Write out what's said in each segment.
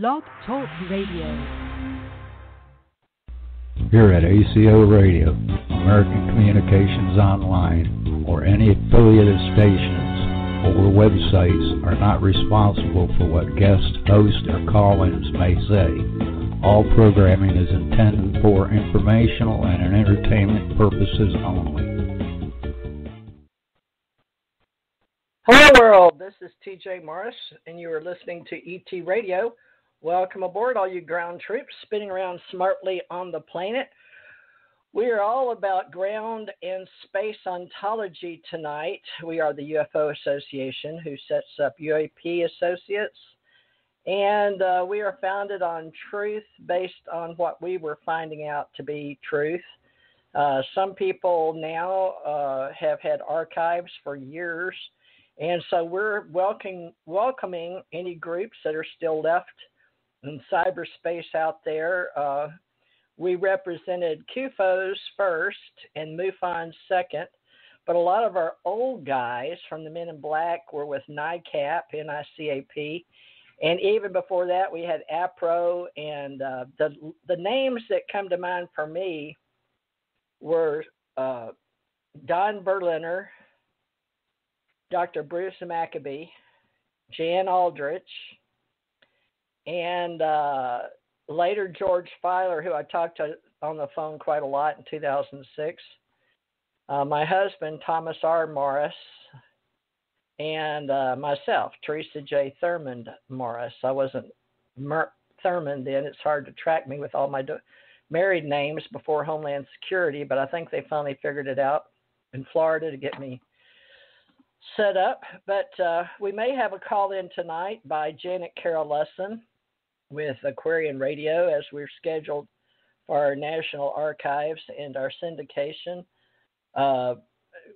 Blog Talk Radio. Here at ACO Radio, American Communications Online, or any affiliated stations or websites are not responsible for what guest hosts or call-ins may say. All programming is intended for informational and entertainment purposes only. Hello world, this is TJ Morris, and you are listening to ET Radio. Welcome aboard, all you ground troops spinning around smartly on the planet. We are all about ground and space ontology tonight. We are the UFO Association, who sets up UAP Associates, and we are founded on truth based on what we were finding out to be truth. Some people now have had archives for years, and so we're welcoming any groups that are still left in cyberspace out there. We represented CUFOs first and MUFON second, but a lot of our old guys from the Men in Black were with NICAP, N-I-C-A-P, and even before that we had APRO, and the names that come to mind for me were Don Berliner, Dr. Bruce Maccabee, Jan Aldrich, and later George Filer, who I talked to on the phone quite a lot in 2006. My husband, Thomas R. Morris, and myself, Theresa J. Thurmond Morris. I wasn't Thurmond then. It's hard to track me with all my married names before Homeland Security, but I think they finally figured it out in Florida to get me set up. But we may have a call in tonight by Janet Carroll Lesson with Aquarian Radio, as we're scheduled for our National Archives and our syndication.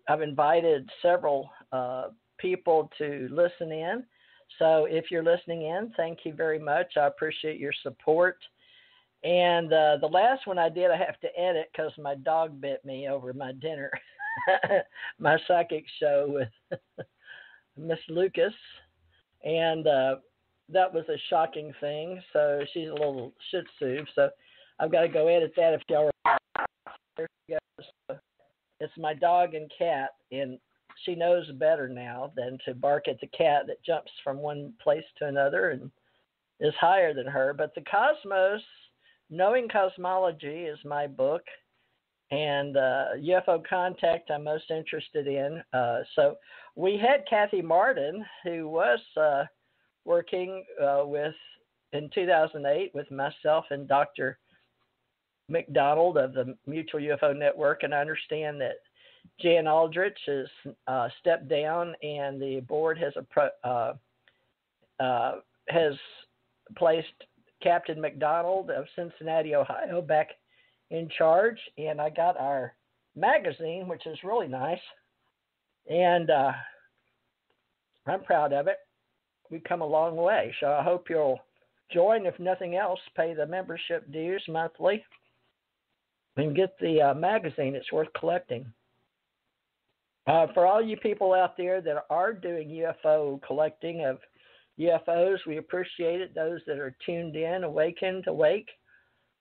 I've invited several people to listen in. So if you're listening in, thank you very much. I appreciate your support. And the last one I did, I have to edit because my dog bit me over my dinner. My psychic show with Miss Lucas. And that was a shocking thing. So she's a little Shih Tzu. So I've got to go edit that if y'all are. There she goes. So it's my dog and cat, and she knows better now than to bark at the cat that jumps from one place to another and is higher than her. But the cosmos, Knowing Cosmology is my book, and UFO Contact I'm most interested in. So we had Kathy Martin, who was working in 2008 with myself and Dr. McDonald of the Mutual UFO Network, and I understand that Jan Aldrich has stepped down, and the board has placed Captain McDonald of Cincinnati, Ohio, back in charge, and I got our magazine, which is really nice, and I'm proud of it. We've come a long way, so I hope you'll join. If nothing else, pay the membership dues monthly and get the magazine. It's worth collecting. For all you people out there that are doing UFO collecting of UFOs, we appreciate it. Those that are tuned in, awakened, awake,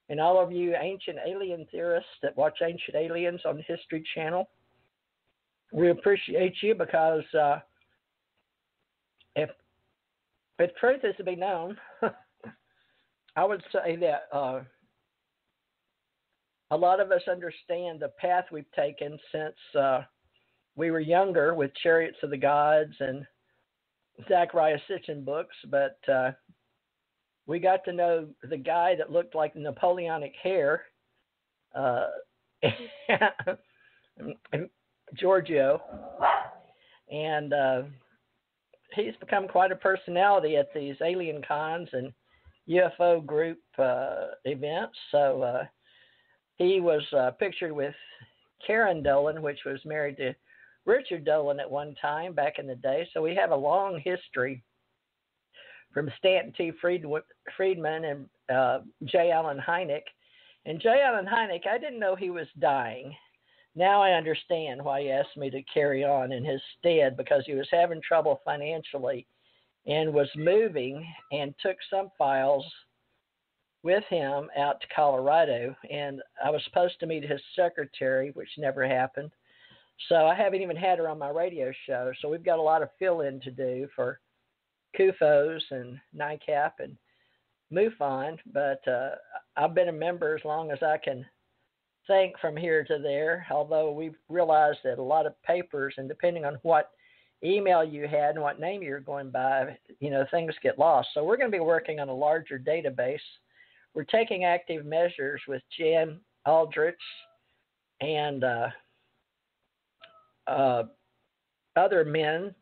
and all of you ancient alien theorists that watch Ancient Aliens on the History Channel, we appreciate you, because if truth is to be known, I would say that a lot of us understand the path we've taken since we were younger with Chariots of the Gods and Zachariah Sitchin books, but we got to know the guy that looked like Napoleonic hair, Giorgio, and he's become quite a personality at these alien cons and UFO group events. So he was pictured with Karen Dolan, which was married to Richard Dolan at one time back in the day. So we have a long history from Stanton T. Friedman and J. Allen Hynek. And J. Allen Hynek, I didn't know he was dying. Now I understand why he asked me to carry on in his stead, because he was having trouble financially. and was moving and took some files with him out to Colorado. And I was supposed to meet his secretary, which never happened. So I haven't even had her on my radio show. So we've got a lot of fill-in to do for CUFOs and NICAP and MUFON. But I've been a member as long as I can think from here to there, although we've realized that a lot of papers, and depending on what email you had and what name you're going by, things get lost. So we're going to be working on a larger database. We're taking active measures with Jan Aldrich and other men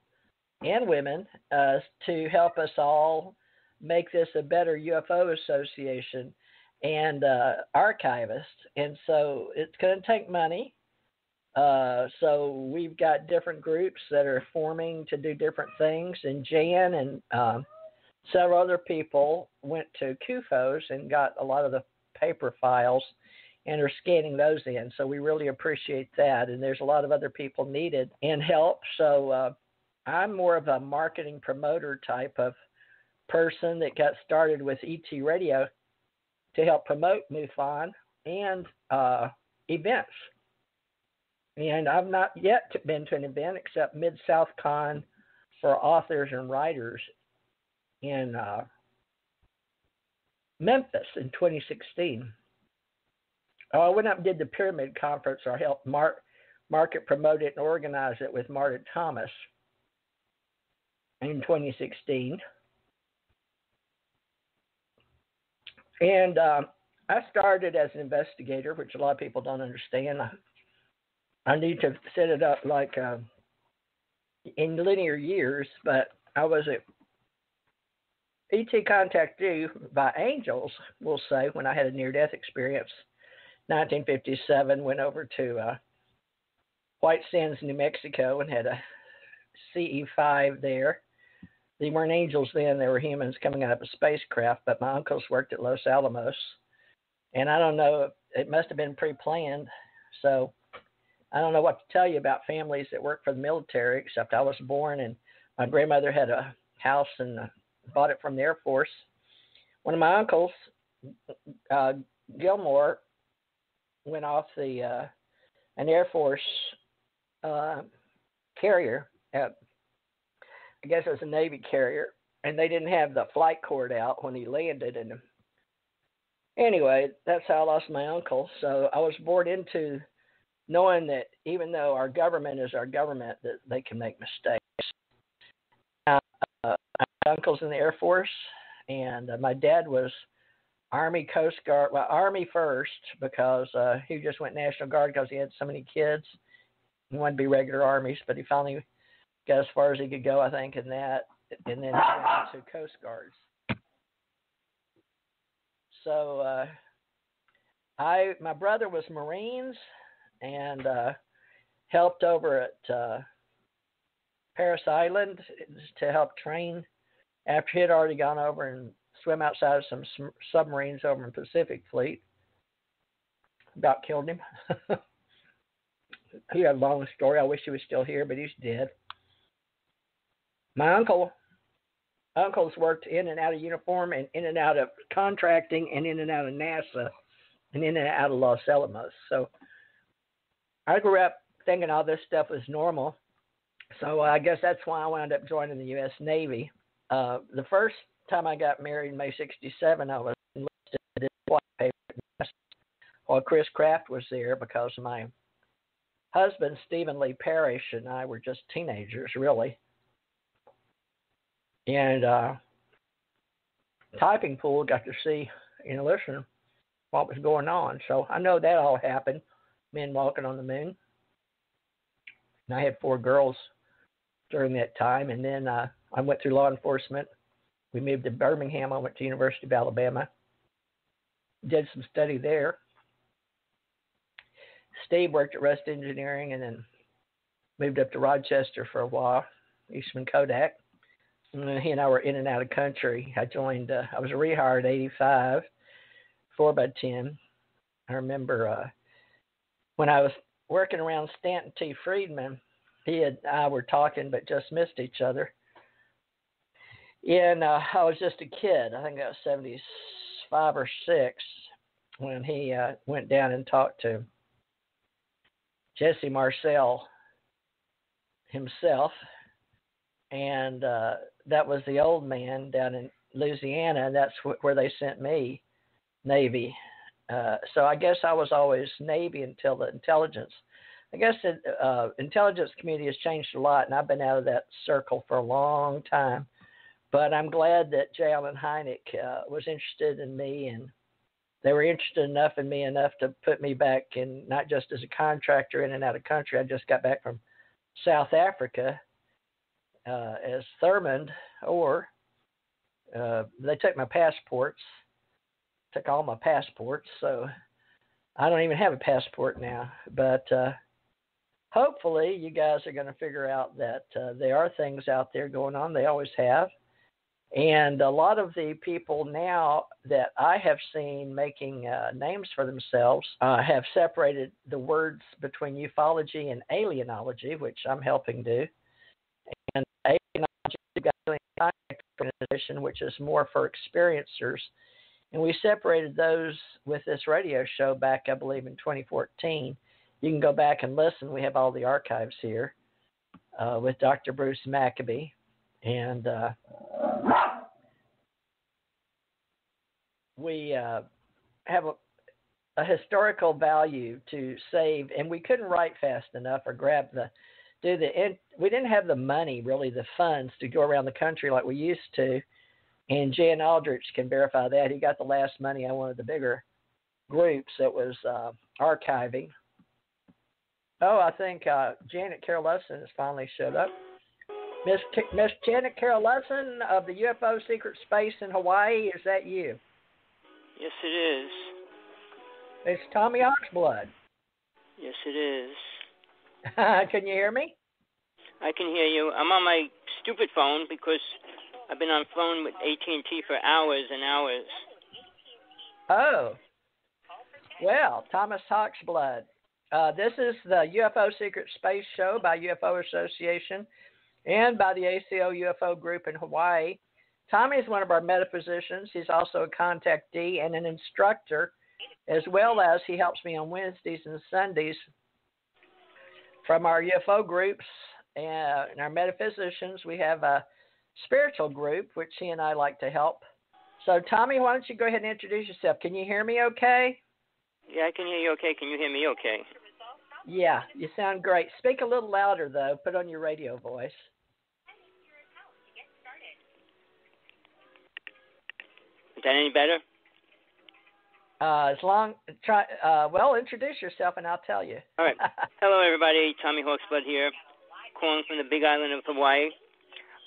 and women to help us all make this a better UFO association and archivist. And so it's going to take money. So we've got different groups that are forming to do different things. And Jan and several other people went to CUFOs and got a lot of the paper files and are scanning those in. So we really appreciate that. And there's a lot of other people needed and help. So I'm more of a marketing promoter type of person that got started with ET Radio to help promote MUFON and events. And I've not yet been to an event except Mid-South Con for authors and writers in Memphis in 2016. I went up and did the Pyramid Conference, or helped market promote it and organize it with Marta Thomas in 2016. And I started as an investigator, which a lot of people don't understand. I need to set it up like in linear years, but I was at ET contacted by angels, we'll say, when I had a near-death experience. 1957, went over to White Sands, New Mexico, and had a CE-5 there. They weren't angels then, they were humans coming out of a spacecraft, but my uncles worked at Los Alamos. And I don't know, it must have been pre-planned, so I don't know what to tell you about families that work for the military, except I was born and my grandmother had a house and bought it from the Air Force. One of my uncles, Gilmore, went off an Air Force carrier. I guess it was a Navy carrier, and they didn't have the flight cord out when he landed. And anyway, that's how I lost my uncle. So I was born into knowing that even though our government is our government, that they can make mistakes. My uncle's in the Air Force, and my dad was Army, Coast Guard, well, Army first, because he just went National Guard because he had so many kids. He wanted to be regular Armies, but he finally got as far as he could go, I think, in that, and then he went to Coast Guards. So my brother was Marines and helped over at Paris Island to help train after he had already gone over and swim outside of some submarines over in Pacific Fleet. About killed him. He had a long story. I wish he was still here, but he's dead. My uncles worked in and out of uniform and in and out of contracting and in and out of NASA and in and out of Los Alamos. So I grew up thinking all this stuff was normal. So I guess that's why I wound up joining the U.S. Navy. The first time I got married in May 1967, I was enlisted in white paper while Chris Kraft was there, because my husband, Stephen Lee Parrish, and I were just teenagers, really. And typing pool got to see and listen what was going on. So I know that all happened, men walking on the moon. And I had 4 girls during that time. And then I went through law enforcement. We moved to Birmingham. I went to University of Alabama. Did some study there. Steve worked at Rust Engineering and then moved up to Rochester for a while, Eastman Kodak. And he and I were in and out of country. I joined, I was a rehire at 85, 4x10. I remember when I was working around Stanton T. Friedman, he and I were talking but just missed each other. And I was just a kid. I think I was 75 or 6 when he went down and talked to Jesse Marcel himself. And that was the old man down in Louisiana, and that's where they sent me, Navy. So I guess I was always Navy until the intelligence. I guess the intelligence community has changed a lot, and I've been out of that circle for a long time. But I'm glad that J. Allen Hynek was interested in me, and they were interested enough in me enough to put me back in, not just as a contractor in and out of country. I just got back from South Africa as Thurmond, or they took my passports, took all my passports, so I don't even have a passport now. But hopefully you guys are going to figure out that there are things out there going on. They always have. And a lot of the people now that I have seen making names for themselves have separated the words between ufology and alienology, which I'm helping do. And alienology got an organization which is more for experiencers. And we separated those with this radio show back, I believe, in 2014. You can go back and listen. We have all the archives here with Dr. Bruce Maccabee. And we have a historical value to save, and we couldn't write fast enough or we didn't have the money, really, the funds to go around the country like we used to. And Jan Aldrich can verify that. He got the last money on one of the bigger groups that was archiving. Oh, I think Janet Carol Lesson has finally showed up. Miss Janet Carol Lesson of the UFO Secret Space in Hawaii, is that you? Yes, it is. It's Tommy Oxblood. Yes, it is. Can you hear me? I can hear you. I'm on my stupid phone because I've been on phone with AT&T for hours and hours. Oh. Well, Thomas Oxblood. This is the UFO Secret Space Show by UFO Association and by the ACO UFO Group in Hawaii. Tommy is one of our metaphysicians. He's also a contactee and an instructor, as well as he helps me on Wednesdays and Sundays from our UFO groups and our metaphysicians. We have a spiritual group, which he and I like to help. So, Tommy, why don't you go ahead and introduce yourself? Can you hear me okay? Yeah, I can hear you okay. Can you hear me okay? Yeah, you sound great. Speak a little louder, though. Put on your radio voice. Is that any better? Introduce yourself and I'll tell you. All right. Hello, everybody. Tommy Hawksblood here, calling from the big island of Hawaii.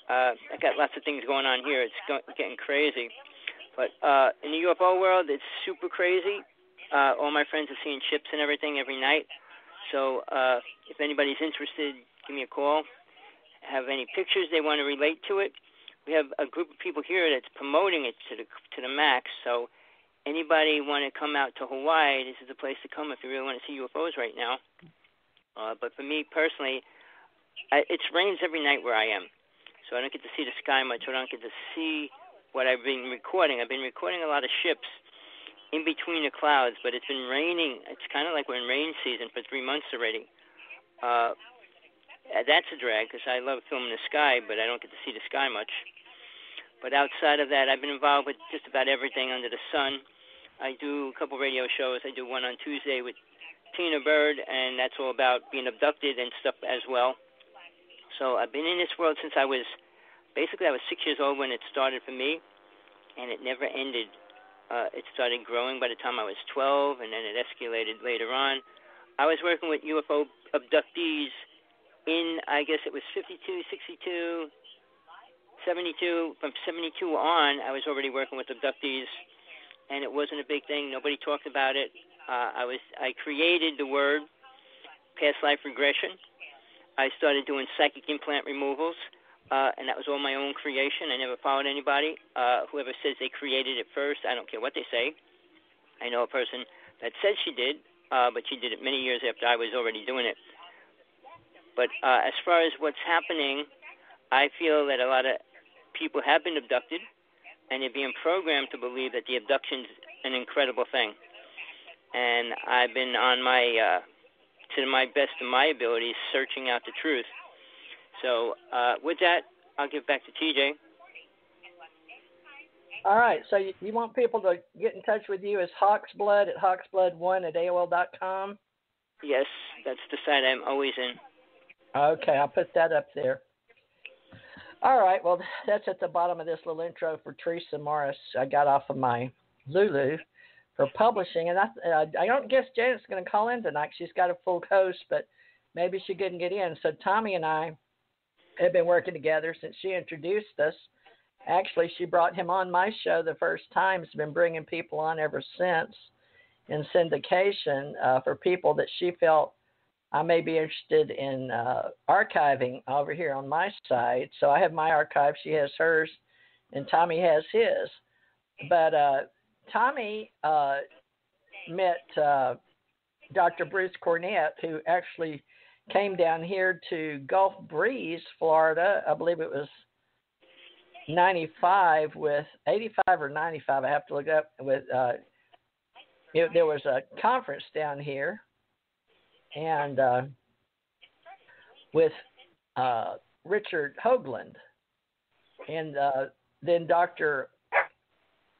I got lots of things going on here. It's getting crazy. But in the UFO world, it's super crazy. All my friends are seeing ships and everything every night. So if anybody's interested, give me a call. Have any pictures they want to relate to it. We have a group of people here that's promoting it to the max. So anybody want to come out to Hawaii, this is the place to come if you really want to see UFOs right now. But for me personally, it rains every night where I am. So I don't get to see the sky much. I don't get to see what I've been recording. I've been recording a lot of ships in between the clouds, but it's been raining. It's kind of like we're in rain season for 3 months already. That's a drag because I love filming the sky, but I don't get to see the sky much. But outside of that, I've been involved with just about everything under the sun. I do a couple radio shows. I do one on Tuesday with Tina Bird, and that's all about being abducted and stuff as well. So I've been in this world since I was 6 years old when it started for me, and it never ended. It started growing by the time I was 12, and then it escalated later on. I was working with UFO abductees in, I guess it was 52, 62, 72. From 72 on, I was already working with abductees, and it wasn't a big thing. Nobody talked about it. I created the word past life regression. I started doing psychic implant removals, and that was all my own creation. I never followed anybody. Whoever says they created it first, I don't care what they say. I know a person that said she did, but she did it many years after I was already doing it. But as far as what's happening, I feel that a lot of people have been abducted, and they're being programmed to believe that the abduction's an incredible thing. And I've been on my, to my best of my abilities, searching out the truth. So with that, I'll give back to TJ. All right, so you want people to get in touch with you as Hawksblood at hawksblood1@AOL.com? Yes, that's the site I'm always in. Okay, I'll put that up there. All right, well, that's at the bottom of this little intro for Theresa Morris. I got off of my Lulu for publishing, and I don't guess Janet's going to call in tonight. She's got a full host, but maybe she couldn't get in. So Tommy and I have been working together since she introduced us. Actually, she brought him on my show the first time. She's been bringing people on ever since in syndication for people that she felt I may be interested in archiving over here on my side. So I have my archive. She has hers, and Tommy has his. But Tommy met Dr. Bruce Cornett, who actually came down here to Gulf Breeze, Florida. I believe it was 95 with 85 or 95. I have to look up with. There was a conference down here, and with Richard Hoagland, and then Dr.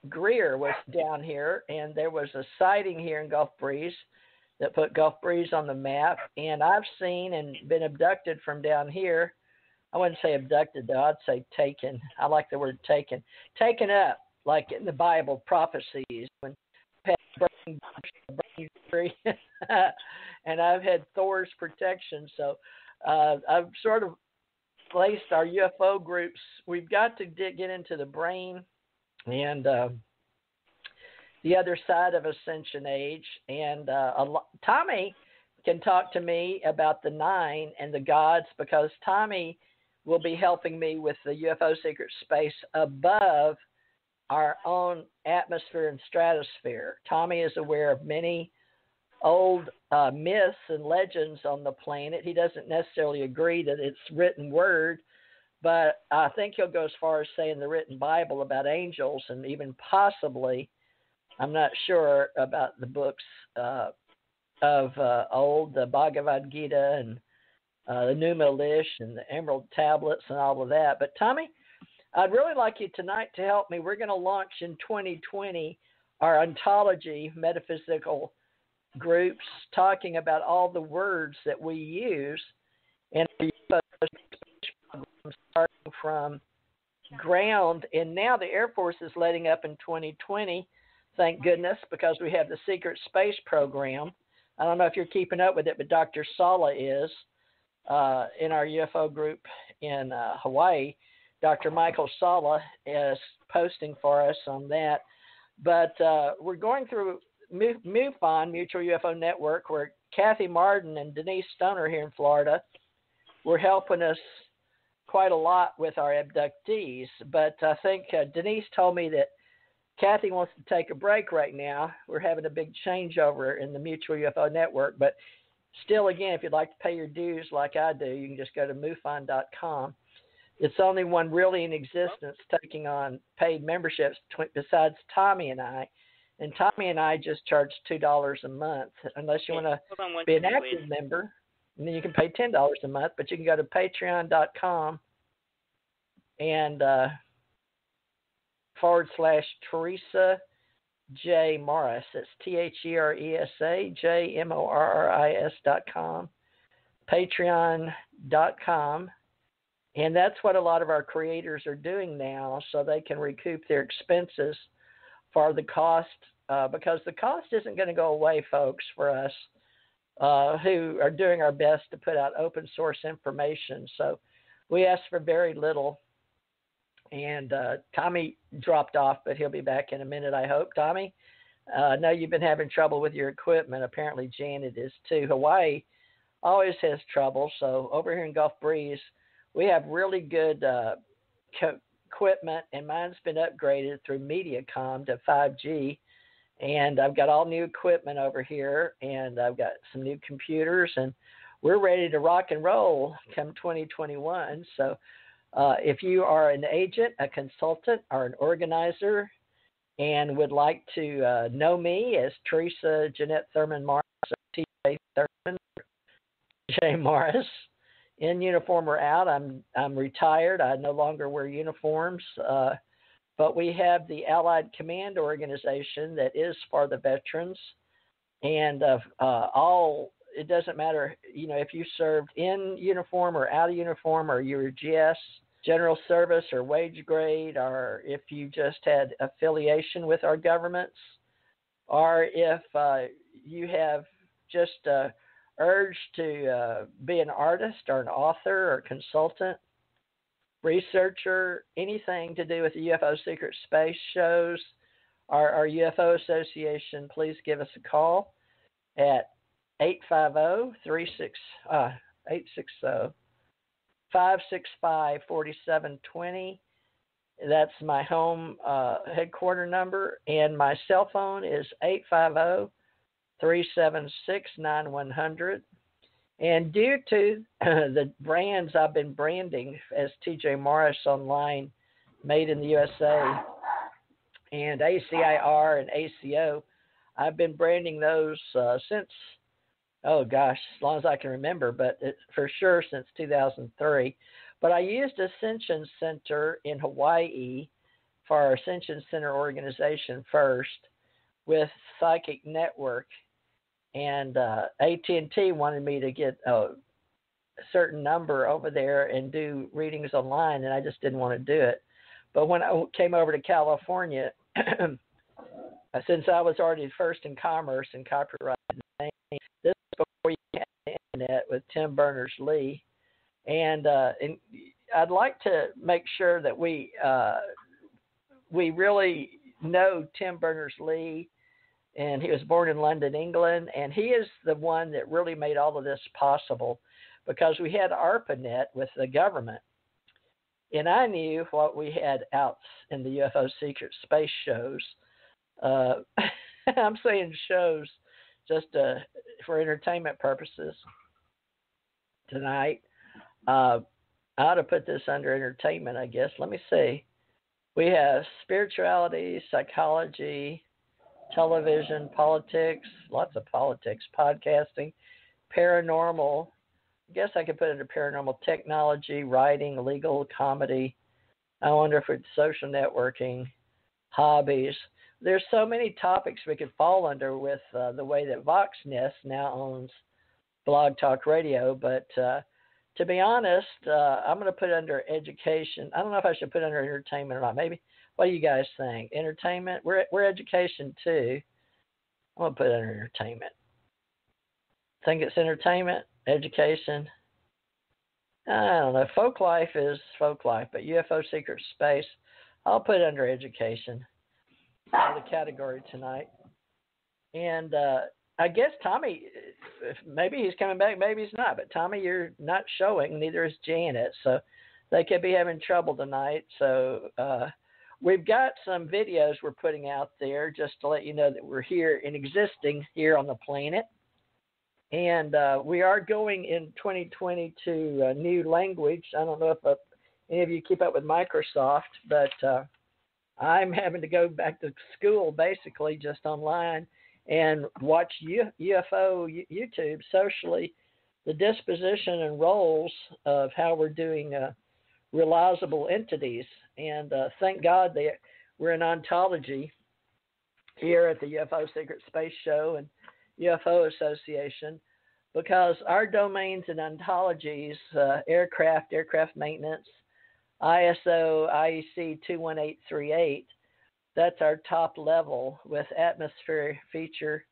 Greer was down here, and there was a sighting here in Gulf Breeze that put Gulf Breeze on the map. And I've seen and been abducted from down here. I wouldn't say abducted, though. I'd say taken. I like the word taken. Taken up, like in the Bible prophecies, when burning free. And I've had Thor's protection. So I've sort of placed our UFO groups. We've got to get into the brain and the other side of Ascension Age. And Tommy can talk to me about the nine and the gods, because Tommy will be helping me with the UFO secret space above our own atmosphere and stratosphere. Tommy is aware of many old myths and legends on the planet. He doesn't necessarily agree that it's written word, but I think he'll go as far as saying the written Bible about angels, and even possibly, I'm not sure about the books of old, the Bhagavad Gita and the Numa Lish and the Emerald Tablets and all of that. But Tommy, I'd really like you tonight to help me. We're going to launch in 2020 our ontology metaphysical groups, talking about all the words that we use, and starting from ground. And now the Air Force is letting up in 2020, thank goodness, because we have the secret space program. I don't know if you're keeping up with it, but Dr. Sala is in our UFO group in Hawaii. Dr. Michael Sala is posting for us on that. But we're going through MUFON, Mutual UFO Network, where Kathy Martin and Denise Stoner here in Florida were helping us quite a lot with our abductees. But I think Denise told me that Kathy wants to take a break right now. We're having a big changeover in the Mutual UFO Network. But still, again, if you'd like to pay your dues like I do, you can just go to MUFON.com. It's the only one really in existence taking on paid memberships besides Tommy and I. And Tommy and I just charge $2 a month, unless you want to be an active member. And then you can pay $10 a month, but you can go to patreon.com and /Theresa J. Morris. It's THERESA JMORRIS.com, patreon.com. And that's what a lot of our creators are doing now, so they can recoup their expenses for the cost, because the cost isn't going to go away, folks, for us who are doing our best to put out open source information. So we ask for very little. And Tommy dropped off, but he'll be back in a minute, I hope. Tommy, I know you've been having trouble with your equipment. Apparently Janet is too. Hawaii always has trouble. So over here in Gulf Breeze, we have really good equipment, and mine's been upgraded through MediaCom to 5G. And I've got all new equipment over here, and I've got some new computers, and we're ready to rock and roll come 2021. So If you are an agent, a consultant, or an organizer and would like to know me as Theresa Jeanette Thurman Morris, or T.J. Thurman, J. Morris, in uniform or out, I'm retired. I no longer wear uniforms. But we have the Allied Command Organization that is for the veterans. And it doesn't matter, if you served in uniform or out of uniform, or you're GS, general service, or wage grade, or if you just had affiliation with our governments, or if you have just urge to be an artist or an author or consultant, researcher, anything to do with the UFO Secret Space shows, our UFO Association, please give us a call at 850-565-4720. That's my home headquarter number, and my cell phone is 850-376-9100. And due to the brands I've been branding as TJ Morris Online, Made in the USA, and ACIR and ACO, I've been branding those since, as long as I can remember, but for sure since 2003. But I used Ascension Center in Hawaii for our Ascension Center organization first with Psychic Network. And AT&T wanted me to get a certain number over there and do readings online, and I just didn't want to do it. But when I came over to California, since I was already first in commerce and copyright name, this was before you had the internet with Tim Berners-Lee. And I'd like to make sure that we really know Tim Berners-Lee. And he was born in London, England, and he is the one that really made all of this possible, because we had ARPANET with the government. And I knew what we had out in the UFO Secret Space shows. I'm saying shows just for entertainment purposes tonight. I ought to put this under entertainment, I guess. Let me see. We have spirituality, psychology, television, politics, lots of politics, podcasting, paranormal. I guess I could put it under paranormal, technology, writing, legal, comedy. I wonder if it's social networking, hobbies. There's so many topics we could fall under with the way that VoxNest now owns Blog Talk Radio. But to be honest, I'm going to put it under education. I don't know if I should put it under entertainment or not. Maybe. What do you guys think? Entertainment? We're education too. I'm going to put it under entertainment. Think it's entertainment? Education? I don't know. Folklife is Folklife, but UFO Secret Space, I'll put it under education. The category tonight. And I guess Tommy, maybe he's coming back, maybe he's not. But Tommy, you're not showing. Neither is Janet. So they could be having trouble tonight. So we've got some videos we're putting out there just to let you know that we're here and existing here on the planet. And we are going in 2020 to a new language. I don't know if any of you keep up with Microsoft, but I'm having to go back to school basically just online and watch UFO YouTube socially, the disposition and roles of how we're doing realizable entities. And thank God that we're in ontology here at the UFO Secret Space Show and UFO Association, because our domains and ontologies, aircraft maintenance, ISO, IEC 21838, that's our top level with atmosphere feature.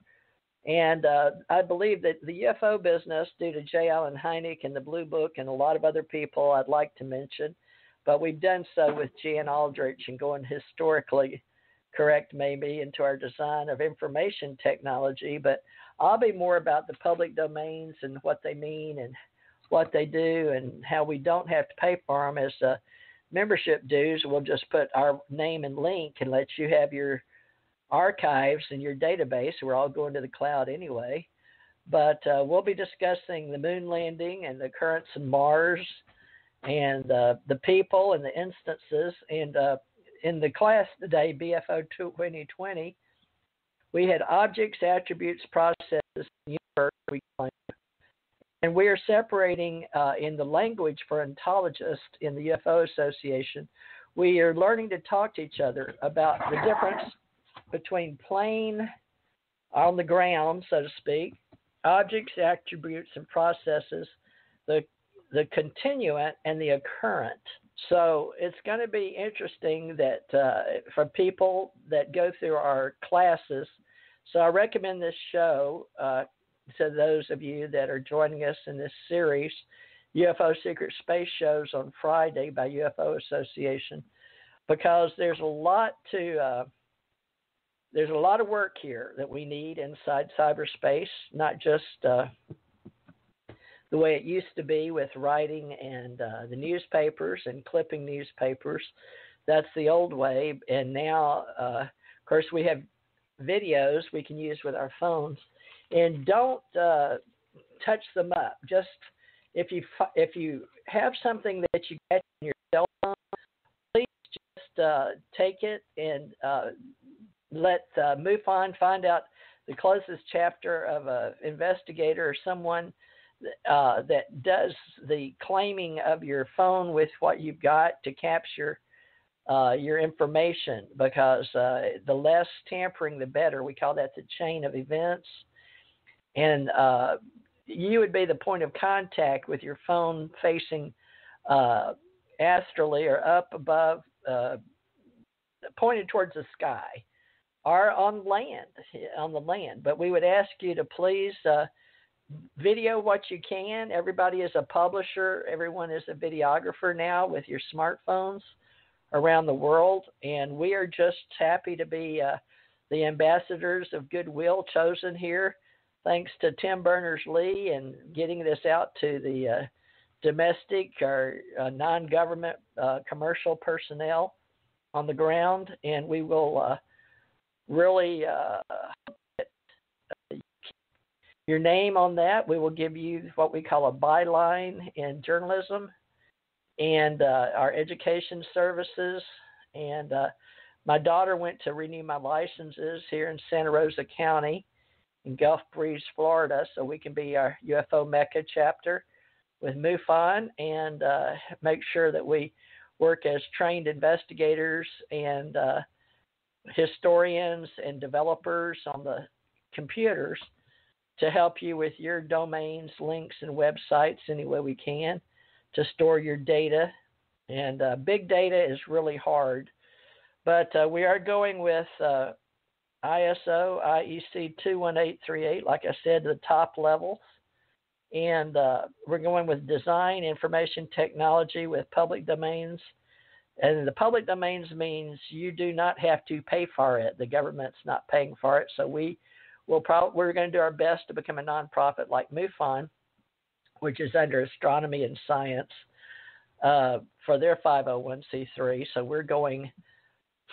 And I believe that the UFO business, due to J. Allen Hynek and the Blue Book and a lot of other people I'd like to mention, but we've done so with Jan Aldrich and going historically correct maybe into our design of information technology. But I'll be more about the public domains and what they mean and what they do and how we don't have to pay for them as membership dues. We'll just put our name and link and let you have your archives and your database. We're all going to the cloud anyway. But we'll be discussing the moon landing and the occurrence of Mars and the people and the instances. And in the class today, BFO 2020, we had objects, attributes, processes, universe, we claim. And we are separating in the language for ontologists in the UFO Association. We are learning to talk to each other about the difference between plane on the ground, so to speak, objects, attributes, and processes, the continuant, and the occurrent. So it's going to be interesting that for people that go through our classes. So I recommend this show to those of you that are joining us in this series, UFO Secret Space Shows on Friday by UFO Association, because there's a lot of work here that we need inside cyberspace, not just the way it used to be with writing and the newspapers and clipping newspapers. That's the old way. And now, of course, we have videos we can use with our phones. And don't touch them up. Just if you have something that you get in your cell phone, please just take it and let MUFON find out the closest chapter of an investigator or someone that does the claiming of your phone with what you've got to capture your information, because the less tampering, the better. We call that the chain of events. And you would be the point of contact with your phone facing astrally or up above, pointed towards the sky, or on the land. But we would ask you to please video what you can. Everybody is a publisher. Everyone is a videographer now with your smartphones around the world. And we are just happy to be the ambassadors of goodwill chosen here, thanks to Tim Berners-Lee and getting this out to the domestic or non-government commercial personnel on the ground. And we will really get your name on that. We will give you what we call a byline in journalism and our education services. And my daughter went to renew my licenses here in Santa Rosa County in Gulf Breeze, Florida, so we can be our UFO Mecca chapter with MUFON and make sure that we work as trained investigators and historians and developers on the computers to help you with your domains, links, and websites any way we can to store your data. And big data is really hard, but we are going with ISO, IEC 21838, like I said, the top levels. And we're going with design, information technology with public domains. And the public domains means you do not have to pay for it. The government's not paying for it. So we're going to do our best to become a nonprofit like MUFON, which is under astronomy and science for their 501c3. So we're going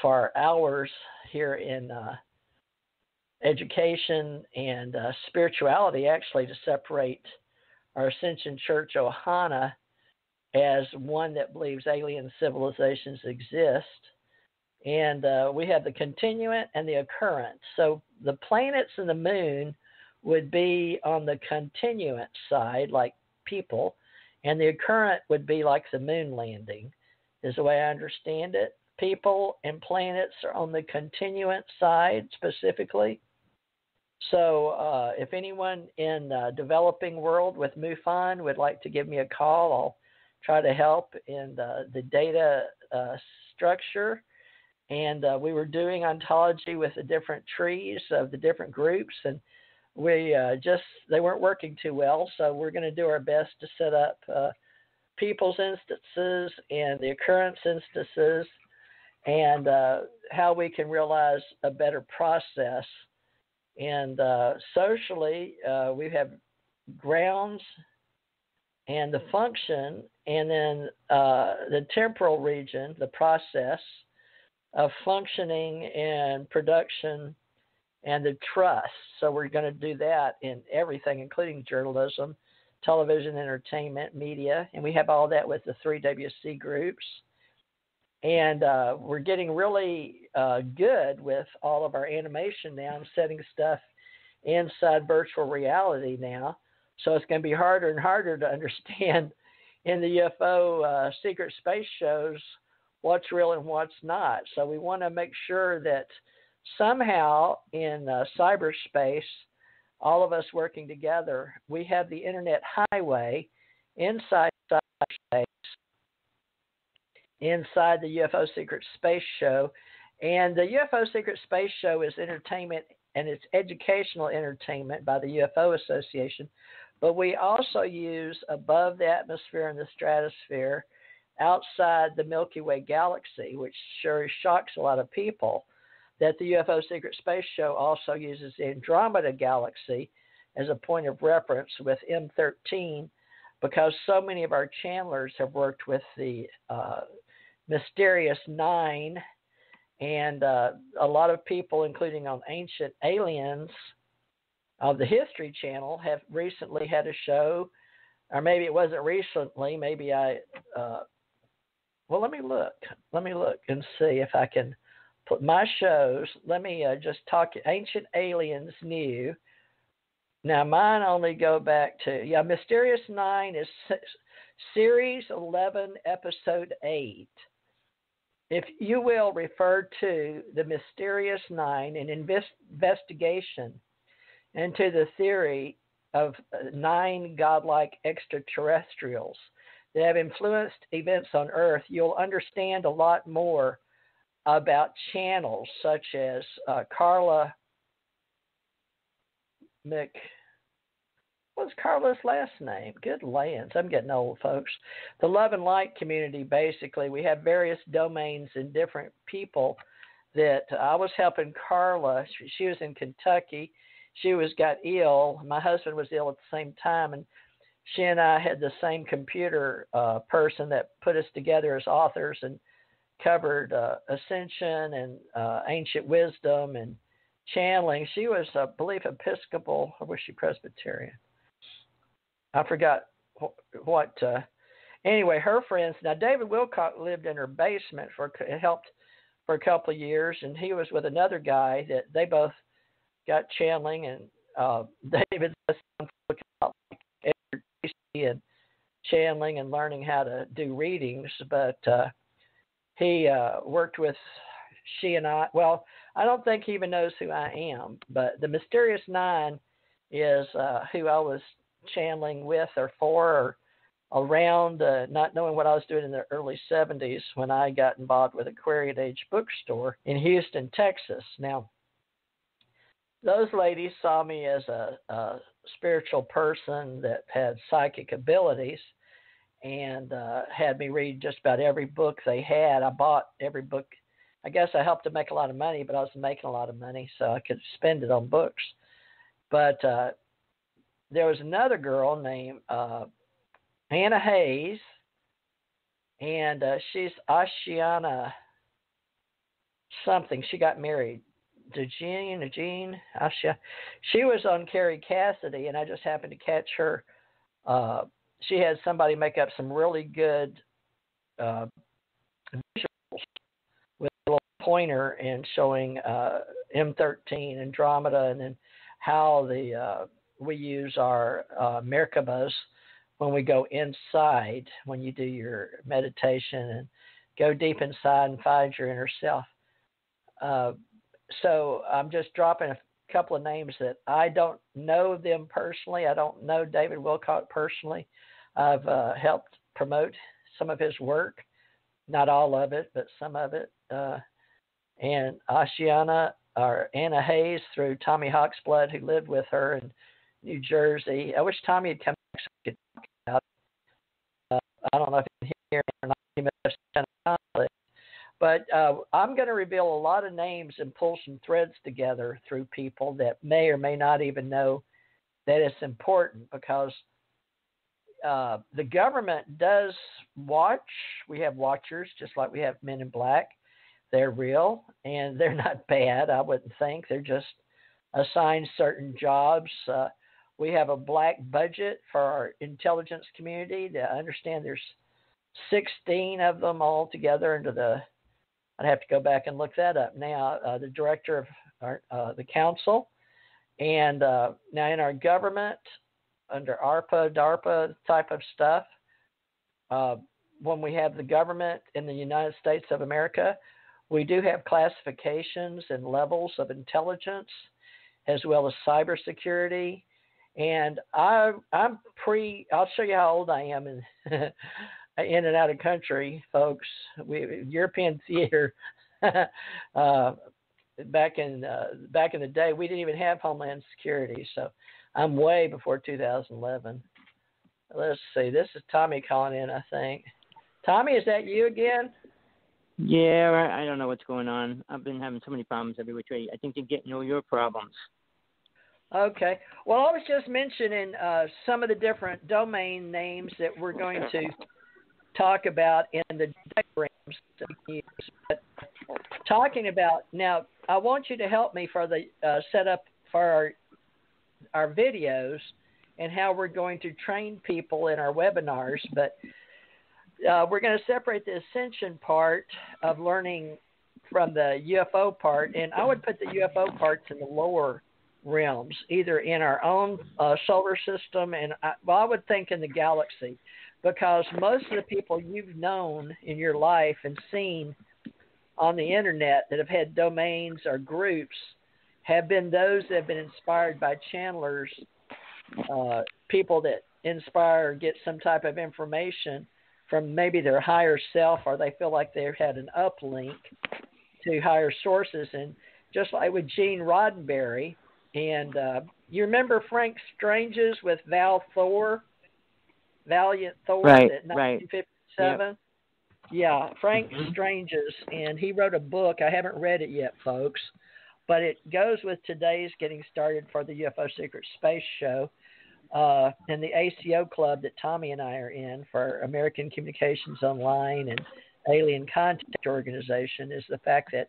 for hours here in education and spirituality, actually, to separate our Ascension Church Ohana as one that believes alien civilizations exist. And we have the continuant and the occurrent. So the planets and the moon would be on the continuant side, like people, and the occurrent would be like the moon landing, is the way I understand it. People and planets are on the continuant side specifically. So if anyone in the developing world with MUFON would like to give me a call, I'll try to help in the data structure. And we were doing ontology with the different trees of the different groups, and they weren't working too well. So we're going to do our best to set up people's instances and the occurrence instances, and how we can realize a better process. And socially, we have grounds and the function, and then the temporal region, the process of functioning and production and the trust. So we're going to do that in everything, including journalism, television, entertainment, media, and we have all that with the 3WC groups. And we're getting really good with all of our animation now. I'm setting stuff inside virtual reality now. So it's going to be harder and harder to understand in the UFO secret space shows what's real and what's not. So we want to make sure that somehow in cyberspace, all of us working together, we have the internet highway inside cyberspace, inside the UFO Secret Space Show. And the UFO Secret Space Show is entertainment, and it's educational entertainment by the UFO Association. But we also use above the atmosphere and the stratosphere, outside the Milky Way galaxy, which sure shocks a lot of people, that the UFO Secret Space Show also uses the Andromeda galaxy as a point of reference with M13, because so many of our channelers have worked with the Mysterious Nine, and a lot of people, including on Ancient Aliens of the History Channel, have recently had a show, or maybe it wasn't recently, maybe well, let me look and see if I can put my shows. Let me just talk Ancient Aliens New. Now, mine only go back to, Mysterious 9 is Series 11, Episode 8. If you will refer to the Mysterious 9, an investigation into the theory of 9 godlike extraterrestrials that have influenced events on Earth, you'll understand a lot more about channels such as Carla what's Carla's last name? Good lands. I'm getting old, folks. The Love and Light community, basically, we have various domains and different people that I was helping Carla. She was in Kentucky. She got ill. My husband was ill at the same time, and she and I had the same computer person that put us together as authors and covered ascension and ancient wisdom and channeling. She was, I believe, Episcopal, or was she Presbyterian? I forgot what. Anyway, her friends. Now, David Wilcock lived in her basement helped for a couple of years, and he was with another guy that they both got channeling, and David and channeling and learning how to do readings, but he worked with she and I. Well, I don't think he even knows who I am, but the Mysterious 9 is who I was channeling with or for, or around, not knowing what I was doing in the early 70s when I got involved with Aquarian Age Bookstore in Houston, Texas. Now, those ladies saw me as a spiritual person that had psychic abilities, and had me read just about every book they had. I bought every book. I guess I helped them make a lot of money, but I was making a lot of money, so I could spend it on books. But there was another girl named Anna Hayes, and she's Ashiana something. She got married. Jean, Asha. She was on Carrie Cassidy, and I just happened to catch her. She had somebody make up some really good visuals with a little pointer and showing M13, Andromeda, and then how we use our Merkabahs when we go inside, when you do your meditation and go deep inside and find your inner self. So I'm just dropping a couple of names that I don't know them personally. I don't know David Wilcock personally. I've helped promote some of his work, not all of it, but some of it. And Ashiana, or Anna Hayes, through Tommy Hawksblood, who lived with her in New Jersey. I wish Tommy had come back so we could talk about it. I don't know if he's here or not. He must have sent a conflict. But I'm going to reveal a lot of names and pull some threads together through people that may or may not even know that it's important, because the government does watch. We have watchers, just like we have Men in Black. They're real, and they're not bad, I wouldn't think. They're just assigned certain jobs. We have a black budget for our intelligence community. I understand there's 16 of them all together I'd have to go back and look that up now, the director of the council. And now in our government, under ARPA, DARPA type of stuff, when we have the government in the United States of America, we do have classifications and levels of intelligence as well as cybersecurity. And I'll show you how old I am in and out of country, folks. European theater, back in the day, we didn't even have Homeland Security. So I'm way before 2011. Let's see. This is Tommy calling in, I think. Tommy, is that you again? Yeah, I don't know what's going on. I've been having so many problems every which way. I think you're getting all your problems. Okay. Well, I was just mentioning some of the different domain names that we're going to talk about in the diagrams that we use. But talking about now, I want you to help me for the setup for our videos and how we're going to train people in our webinars. But we're going to separate the ascension part of learning from the UFO part, and I would put the UFO parts in the lower realms, either in our own solar system, and I would think in the galaxy, because most of the people you've known in your life and seen on the internet that have had domains or groups have been those that have been inspired by channelers, people that inspire or get some type of information from maybe their higher self, or they feel like they've had an uplink to higher sources. And just like with Gene Roddenberry, and you remember Frank Strange's with Valiant Thor right, in 1957? Right. Yep. Yeah, Frank Strange's, and he wrote a book. I haven't read it yet, folks, but it goes with today's Getting Started for the UFO Secret Space Show. And the ACO club that Tommy and I are in for American Communications Online and Alien Contact Organization is the fact that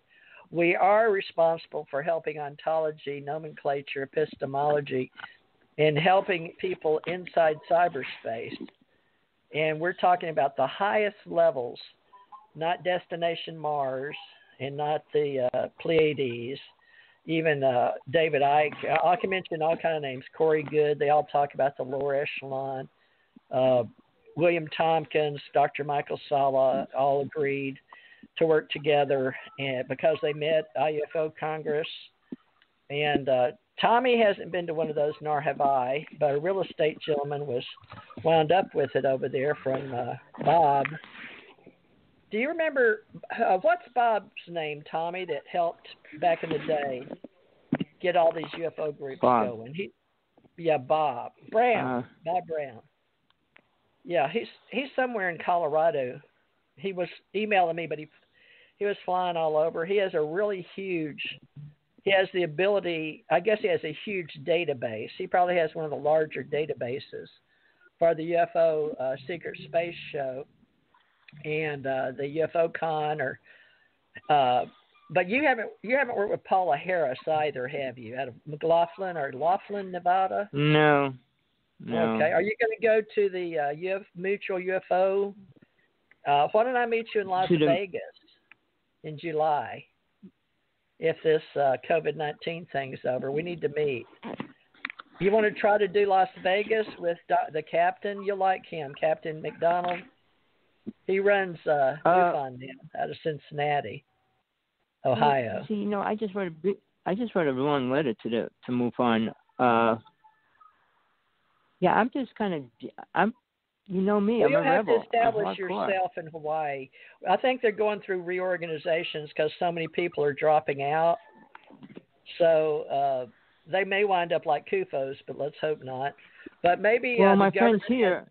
we are responsible for helping ontology, nomenclature, epistemology, and helping people inside cyberspace. And we're talking about the highest levels, not Destination Mars and not the Pleiades. Even David Icke, I can mention all kind of names. Corey Good, they all talk about the lower echelon. William Tompkins, Dr. Michael Sala, all agreed to work together and because they met UFO Congress. And Tommy hasn't been to one of those, nor have I, but a real estate gentleman was wound up with it over there from Bob. Do you remember, what's Bob's name, Tommy, that helped back in the day get all these UFO groups going? Bob Brown. Bob Brown. Yeah, he's somewhere in Colorado. He was emailing me, but he was flying all over. He has the ability, I guess he has a huge database. He probably has one of the larger databases for the UFO Secret Space Show and the UFO Con, but you haven't worked with Paula Harris either, have you? Out of Laughlin, Nevada? No. Okay. Are you going to go to the Mutual UFO? Why don't I meet you in Las Vegas in July? If this COVID-19 thing's over, we need to meet. You want to try to do Las Vegas with the captain? You'll like him, Captain McDonald. He runs MUFON now out of Cincinnati, Ohio. See, I just wrote a long letter to MUFON. Yeah, I'm just kind of, you know me, I'm a rebel. You have to establish yourself in Hawaii. I think they're going through reorganizations because so many people are dropping out. So they may wind up like CUFOs, but let's hope not. But maybe my friends here.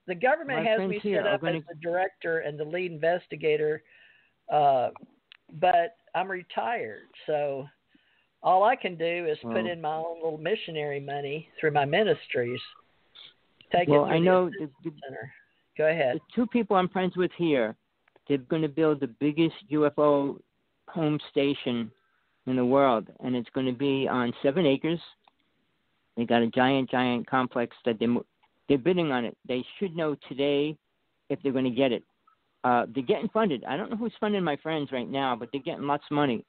The government has me set up as the director and the lead investigator, but I'm retired, so all I can do is put in my own little missionary money through my ministries. I know center. Go ahead. The two people I'm friends with here, they're going to build the biggest UFO home station in the world, and it's going to be on 7 acres, They got a giant complex that they're bidding on it. They should know today if they're going to get it. They're getting funded. I don't know who's funding my friends right now, but they're getting lots of money.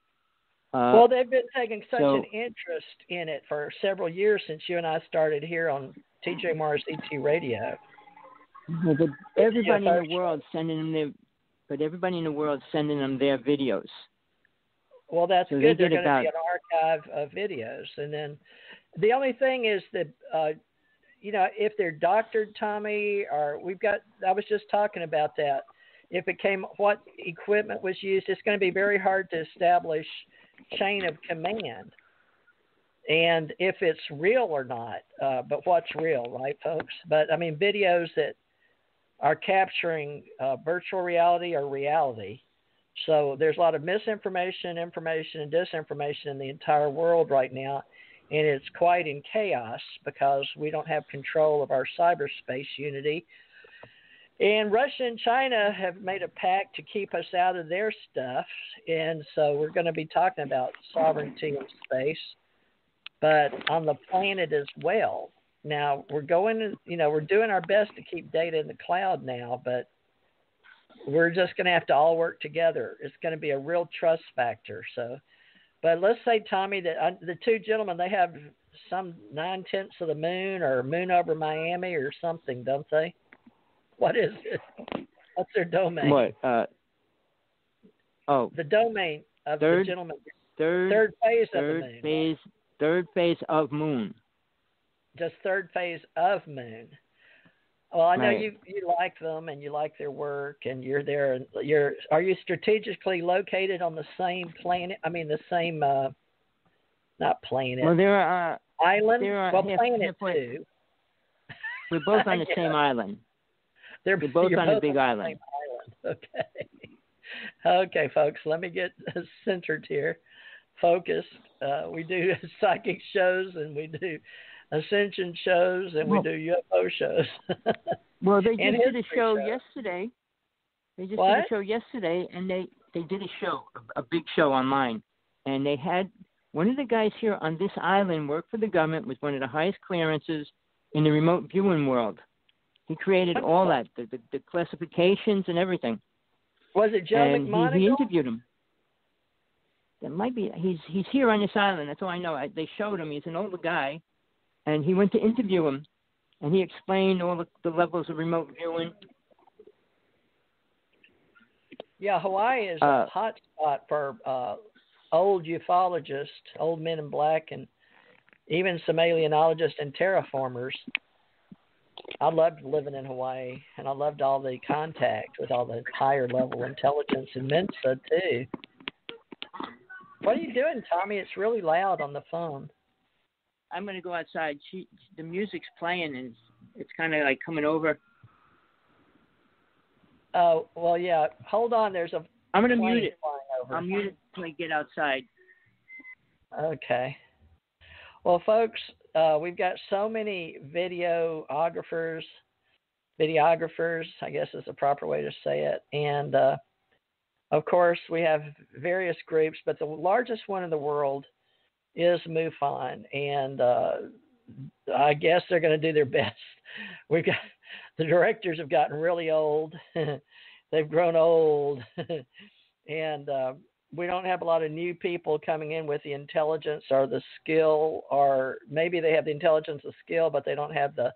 Well, they've been taking such an interest in it for several years since you and I started here on TJ Morris ET Radio. But everybody in the world sending them their videos. Well, that's so good. They're going to be an archive of videos, and then the only thing is that if they're doctored, Tommy, or I was just talking about that. If it came, what equipment was used, it's going to be very hard to establish chain of command, and if it's real or not. But what's real, right, folks? But I mean, videos that are capturing virtual reality or reality. So there's a lot of misinformation, information, and disinformation in the entire world right now, and it's quite in chaos because we don't have control of our cyberspace unity. And Russia and China have made a pact to keep us out of their stuff, and so we're going to be talking about sovereignty in space, but on the planet as well. Now, we're doing our best to keep data in the cloud now, but we're just going to have to all work together. It's going to be a real trust factor. So, but let's say, Tommy, that the two gentlemen, they have some 9/10 of the moon or moon over Miami or something, don't they? What is it? What's their domain? What? The domain of the gentleman. Third phase of the moon. Third phase of moon. Just third phase of moon. Well, I know you like them and you like their work and you're there. And are you strategically located on the same planet? I mean, the same, not planet. Well, there are island. Planet too. We're both on the same island. We're both on a big island. Okay. Okay, folks, let me get centered here. Focused. We do psychic shows and we do ascension shows and we do UFO shows. Well, they just did a show yesterday. They just did a show yesterday, and they did a big show online. And they had one of the guys here on this island work for the government with one of the highest clearances in the remote viewing world. He created all that, the classifications and everything. Was it Joe McMonagle? He interviewed him. That might be. He's here on this island. That's all I know. They showed him. He's an older guy, and he went to interview him, and he explained all the levels of remote viewing. Yeah, Hawaii is a hot spot for old ufologists, old men in black, and even some alienologists and terraformers. I loved living in Hawaii, and I loved all the contact with all the higher level intelligence in Mensa, too. What are you doing, Tommy? It's really loud on the phone. I'm going to go outside. The music's playing, and it's kind of like coming over. Oh, well, yeah. Hold on. I'm going to mute it. I'll mute it until I get outside. Okay. Well, folks, we've got so many videographers, I guess is the proper way to say it. And, of course, we have various groups, but the largest one in the world is MUFON. And I guess they're going to do their best. The directors have gotten really old. They've grown old. And we don't have a lot of new people coming in with the intelligence or the skill, or maybe they have the intelligence and skill, but they don't have the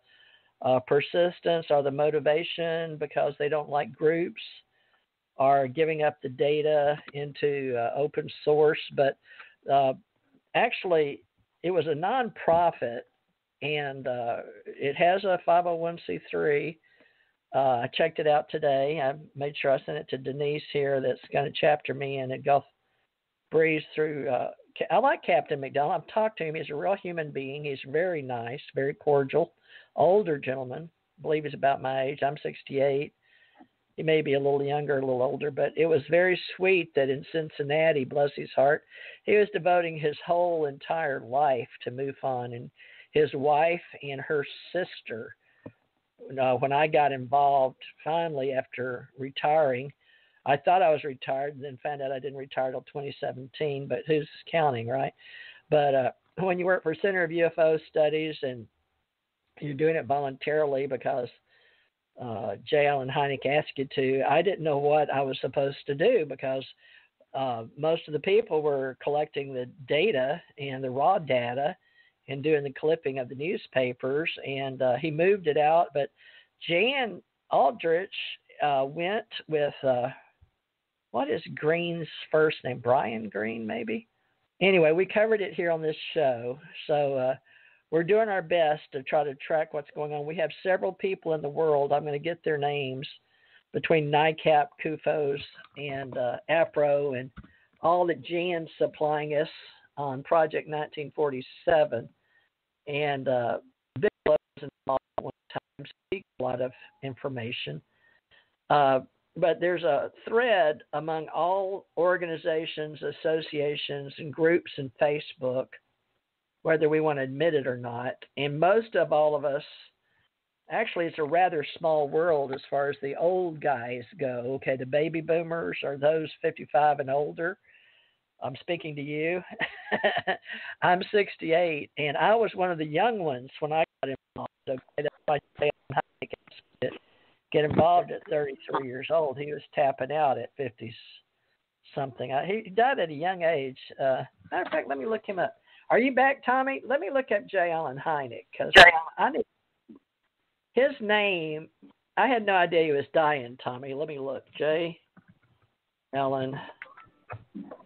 persistence or the motivation because they don't like groups or giving up the data into open source. But actually, it was a nonprofit, and it has a 501c3. I checked it out today. I made sure I sent it to Denise here that's going to chapter me in at Gulf Breeze through. I like Captain McDonald. I've talked to him. He's a real human being. He's very nice, very cordial, older gentleman. I believe he's about my age. I'm 68. He may be a little younger, a little older, but it was very sweet that in Cincinnati, bless his heart, he was devoting his whole entire life to MUFON, and his wife and her sister. When I got involved, finally, after retiring, I thought I was retired and then found out I didn't retire till 2017, but who's counting, right? But when you work for Center of UFO Studies and you're doing it voluntarily because J. Allen Hynek asked you to, I didn't know what I was supposed to do because most of the people were collecting the data and the raw data and doing the clipping of the newspapers, and he moved it out. But Jan Aldrich went with, what is Green's first name? Brian Green, maybe? Anyway, we covered it here on this show. So we're doing our best to try to track what's going on. We have several people in the world. I'm going to get their names between NICAP, CUFOS, and APRO, and all that Jan's supplying us on Project 1947. And Bill was involved at one time, speak a lot of information. But there's a thread among all organizations, associations, and groups in Facebook, whether we want to admit it or not. And most of all of us, actually, it's a rather small world as far as the old guys go. Okay, the baby boomers are those 55 and older. I'm speaking to you. I'm 68, and I was one of the young ones when I got involved. Okay, that's why I get involved at 33 years old. He was tapping out at 50-something. He died at a young age. Matter of fact, let me look him up. Are you back, Tommy? Let me look up J. Allen Hynek, because I need his name. I had no idea he was dying, Tommy. Let me look. J. Allen.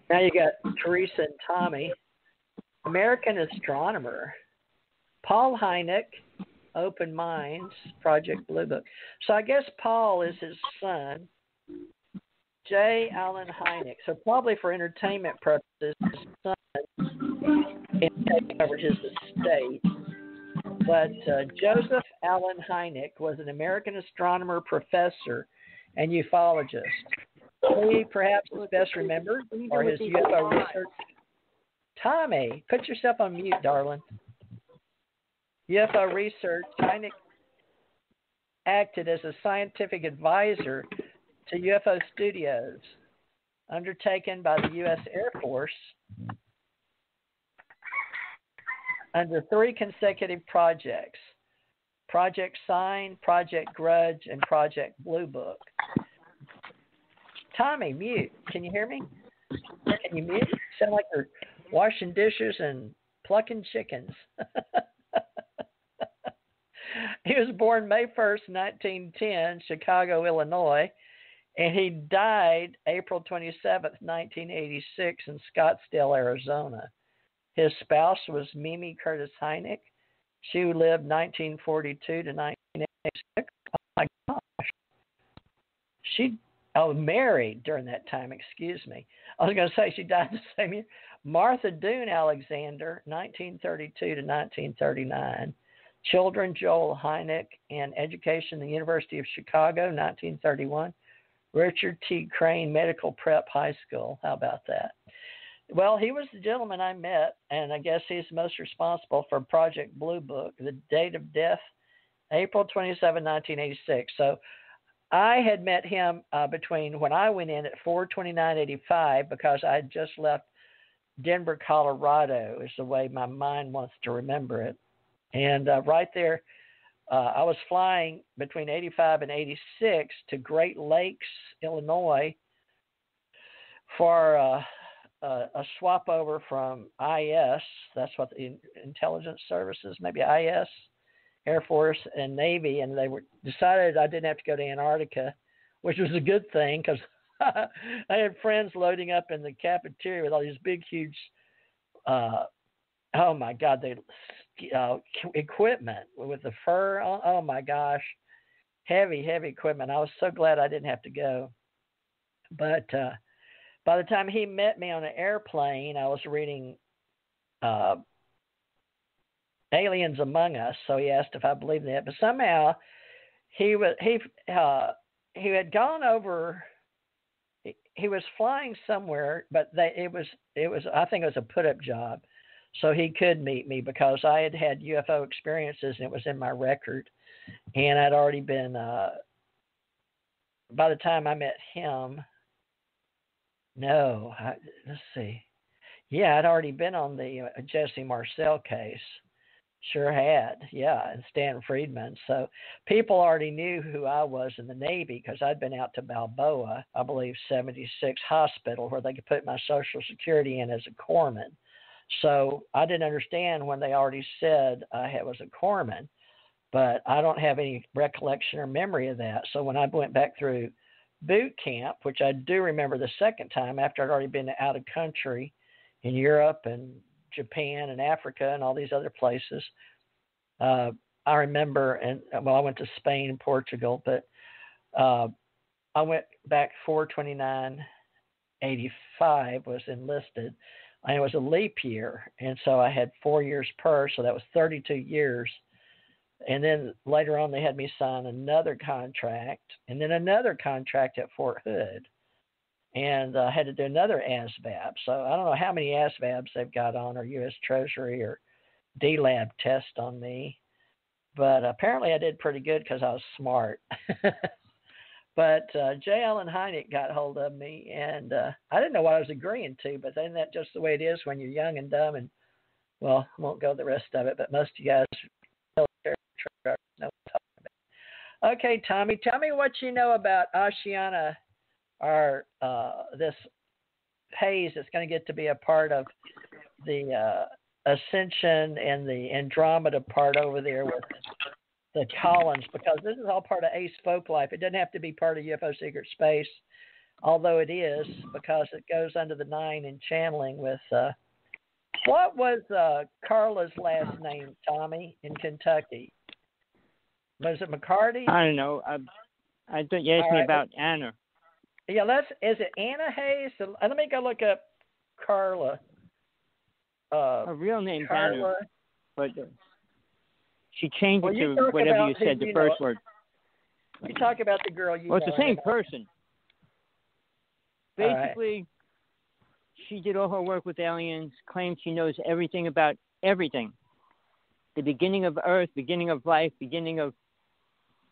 Now you got Theresa and Tommy. American astronomer. Paul Hynek, Open Minds, Project Blue Book. So I guess Paul is his son, J. Allen Hynek. So probably for entertainment purposes, his son can take over his estate. But Joseph Allen Hynek was an American astronomer, professor, and ufologist. He perhaps is best remembered for his UFO research. Tommy, put yourself on mute, darling. UFO research. Hynek acted as a scientific advisor to UFO studios undertaken by the U.S. Air Force under 3 consecutive projects: Project Sign, Project Grudge, and Project Blue Book. Tommy, mute. Can you hear me? Can you mute? Sound like you're washing dishes and plucking chickens. He was born May 1st, 1910, Chicago, Illinois, and he died April 27th, 1986 in Scottsdale, Arizona. His spouse was Mimi Curtis Hynek. She lived 1942 to 1986. Oh, my gosh. She married during that time, excuse me. I was going to say she died the same year. Martha Doone Alexander, 1932 to 1939. Children, Joel Hynek, and education, the University of Chicago, 1931. Richard T. Crane Medical Prep High School. How about that? Well, he was the gentleman I met, and I guess he's most responsible for Project Blue Book. The date of death, April 27, 1986. So I had met him between when I went in at 4/29/85 because I had just left Denver, Colorado, is the way my mind wants to remember it. And right there, I was flying between 85 and 86 to Great Lakes, Illinois, for a swap over from IS, that's what the intelligence services, maybe IS, Air Force, and Navy, and they decided I didn't have to go to Antarctica, which was a good thing because I had friends loading up in the cafeteria with all these big, huge, oh my God, equipment with the fur. Oh my gosh, heavy equipment. I was so glad I didn't have to go. But by the time he met me on an airplane, I was reading Aliens Among Us, so he asked if I believed that. But somehow he had gone over. He was flying somewhere, but it was I think it was a put-up job, so he could meet me because I had had UFO experiences and it was in my record, and I'd already been. By the time I met him, let's see. Yeah, I'd already been on the Jesse Marcel case. Sure had, yeah, and Stan Friedman. So people already knew who I was in the Navy because I'd been out to Balboa, I believe 76 Hospital, where they could put my Social Security in as a corpsman. So I didn't understand when they already said I was a corpsman, but I don't have any recollection or memory of that. So when I went back through boot camp, which I do remember the second time after I'd already been out of country in Europe and Japan and Africa and all these other places. I remember, I went to Spain and Portugal, but I went back 4/29/85, was enlisted, and it was a leap year, and so I had 4 years per, so that was 32 years. And then later on, they had me sign another contract, and then another contract at Fort Hood. And I had to do another ASVAB. So I don't know how many ASVABs they've got on, or U.S. Treasury or D-Lab test on me. But apparently I did pretty good because I was smart. But J. Allen Hynek got hold of me, and I didn't know what I was agreeing to, but then that's just the way it is when you're young and dumb. And, well, I won't go the rest of it, but most of you guys know what I'm talking about. Okay, Tommy, tell me what you know about Oceana, or this haze that's going to get to be a part of the Ascension and the Andromeda part over there with the Collins, because this is all part of Ace Folklife. It doesn't have to be part of UFO Secret Space, although it is, because it goes under the 9 in channeling with, what was Carla's last name, Tommy, in Kentucky? Was it McCarty? I don't know. I thought you asked me about Anna. Yeah, is it Anna Hayes? Let me go look up Carla. Her real name's Carla. Anna, but she changed it to whatever you said, the first word. You talk about the girl you know. Well, it's the same person. Basically, she did all her work with aliens, claims she knows everything about everything. The beginning of Earth, beginning of life, beginning of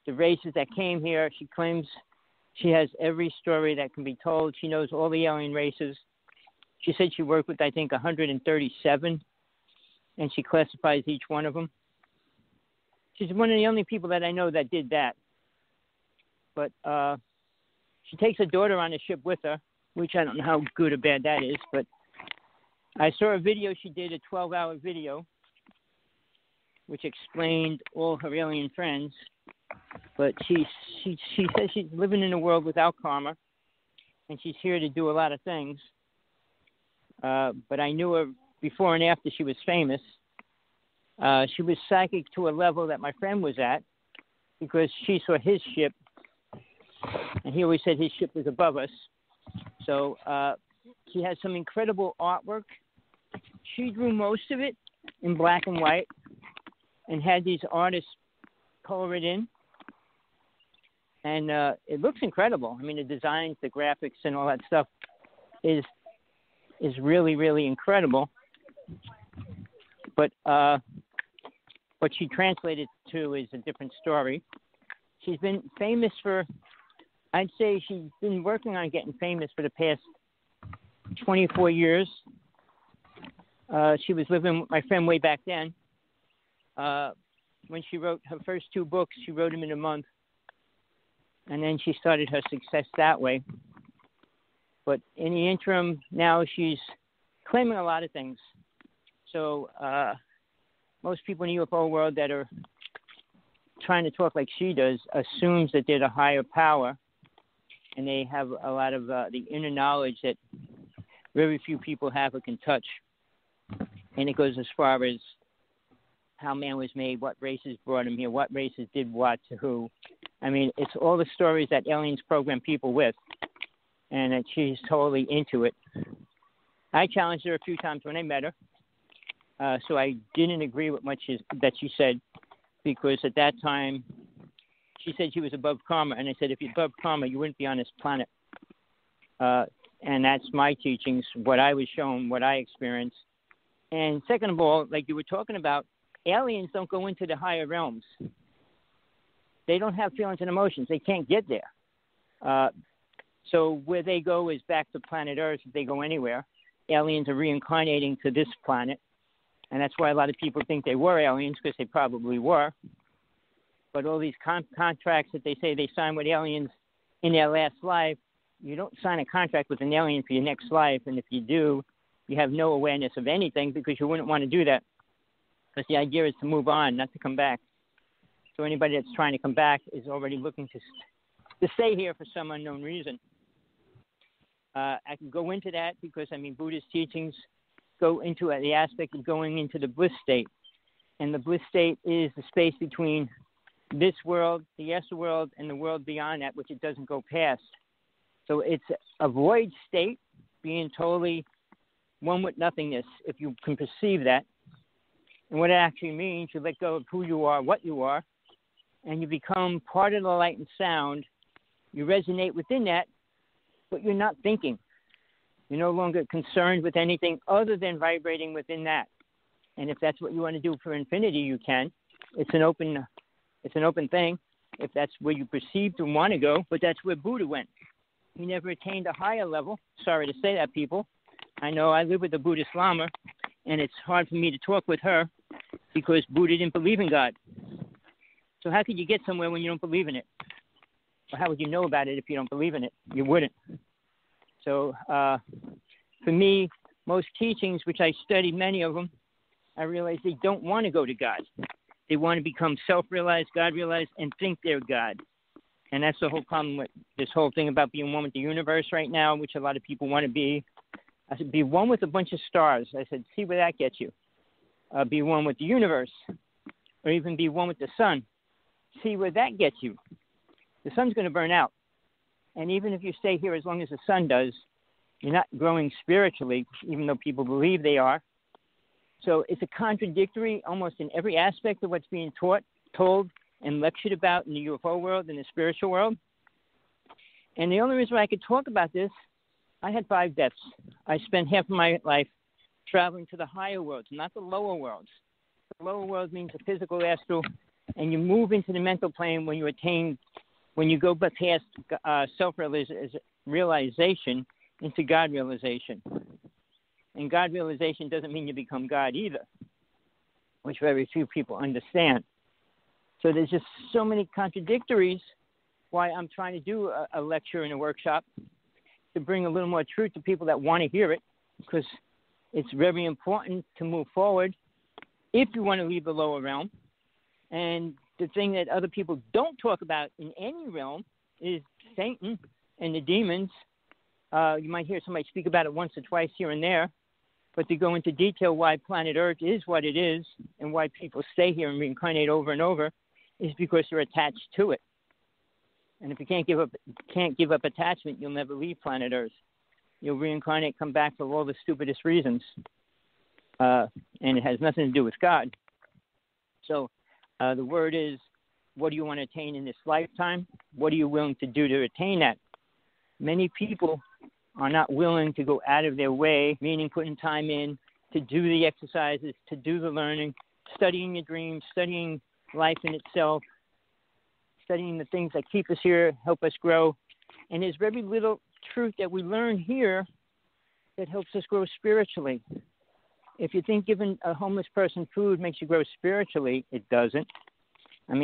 the races that came here. She claims she has every story that can be told. She knows all the alien races. She said she worked with, I think, 137, and she classifies each one of them. She's one of the only people that I know that did that. But she takes her daughter on the ship with her, which I don't know how good or bad that is, but I saw a video she did, a 12-hour video, which explained all her alien friends. But she says she's living in a world without karma, and she's here to do a lot of things. But I knew her before and after she was famous. She was psychic to a level that my friend was at, because she saw his ship, and he always said his ship was above us. So she has some incredible artwork. She drew most of it in black and white and had these artists color it in. And it looks incredible. I mean, the designs, the graphics, and all that stuff is really, really incredible. But what she translated to is a different story. She's been famous for, I'd say she's been working on getting famous for the past 24 years. She was living with my friend way back then. When she wrote her first 2 books, she wrote them in a month. And then she started her success that way. But in the interim, now she's claiming a lot of things. So most people in the UFO world that are trying to talk like she does assumes that they're the higher power, and they have a lot of the inner knowledge that very few people have or can touch. And it goes as far as how man was made, what races brought him here, what races did what to who. I mean, it's all the stories that aliens program people with, and that she's totally into it. I challenged her a few times when I met her, so I didn't agree with much that she said, because at that time she said she was above karma, and I said, if you're above karma, you wouldn't be on this planet. And that's my teachings, what I was shown, what I experienced. And second of all, like you were talking about, aliens don't go into the higher realms. They don't have feelings and emotions. They can't get there. So where they go is back to planet Earth if they go anywhere. aliens are reincarnating to this planet. And that's why a lot of people think they were aliens, because they probably were. But all these contracts that they say they signed with aliens in their last life, you don't sign a contract with an alien for your next life. And if you do, you have no awareness of anything, because you wouldn't want to do that. Because the idea is to move on, not to come back. So anybody that's trying to come back is already looking to stay here for some unknown reason. I can go into that because, Buddhist teachings go into the aspect of going into the bliss state. And the bliss state is the space between this world, the yes world, and the world beyond that, which it doesn't go past. So it's a void state, being totally one with nothingness, if you can perceive that. And what it actually means, you let go of who you are, what you are, and you become part of the light and sound. You resonate within that, but you're not thinking. You're no longer concerned with anything other than vibrating within that. And if that's what you want to do for infinity, you can. It's an open thing, if that's where you perceive to want to go, but that's where Buddha went. He never attained a higher level. Sorry to say that, people. I know I live with a Buddhist Lama, and it's hard for me to talk with her because Buddha didn't believe in God. So how could you get somewhere when you don't believe in it? Or how would you know about it if you don't believe in it? You wouldn't. So for me, most teachings, which I studied many of them, I realized they don't want to go to God. They want to become self-realized, God-realized, and think they're God. And that's the whole problem with this whole thing about being one with the universe right now, which a lot of people want to be. I said, be one with a bunch of stars. I said, see where that gets you. Be one with the universe, or even be one with the sun. See where that gets you. The sun's going to burn out. And even if you stay here as long as the sun does, you're not growing spiritually, even though people believe they are. So it's a contradictory almost in every aspect of what's being taught, told, and lectured about in the UFO world and the spiritual world. And the only reason why I could talk about this, I had 5 deaths. I spent half of my life traveling to the higher worlds, not the lower worlds. The lower world means the physical, astral, and you move into the mental plane when you go past self-realization into God realization. And God realization doesn't mean you become God either, which very few people understand. So there's just so many contradictories why I'm trying to do a lecture and a workshop to bring a little more truth to people that want to hear it, because it's very important to move forward if you want to leave the lower realm. And the thing that other people don't talk about in any realm is Satan and the demons. You might hear somebody speak about it once or twice here and there, but to go into detail why planet Earth is what it is and why people stay here and reincarnate over and over is because they're attached to it. And if you can't give up attachment, you'll never leave planet Earth. You'll reincarnate, come back for all the stupidest reasons, and it has nothing to do with God. So the word is, what do you want to attain in this lifetime? What are you willing to do to attain that? Many people are not willing to go out of their way, meaning putting time in to do the exercises, to do the learning, studying your dreams, studying life in itself, studying the things that keep us here, help us grow. And there's very little truth that we learn here that helps us grow spiritually. If you think giving a homeless person food makes you grow spiritually, it doesn't.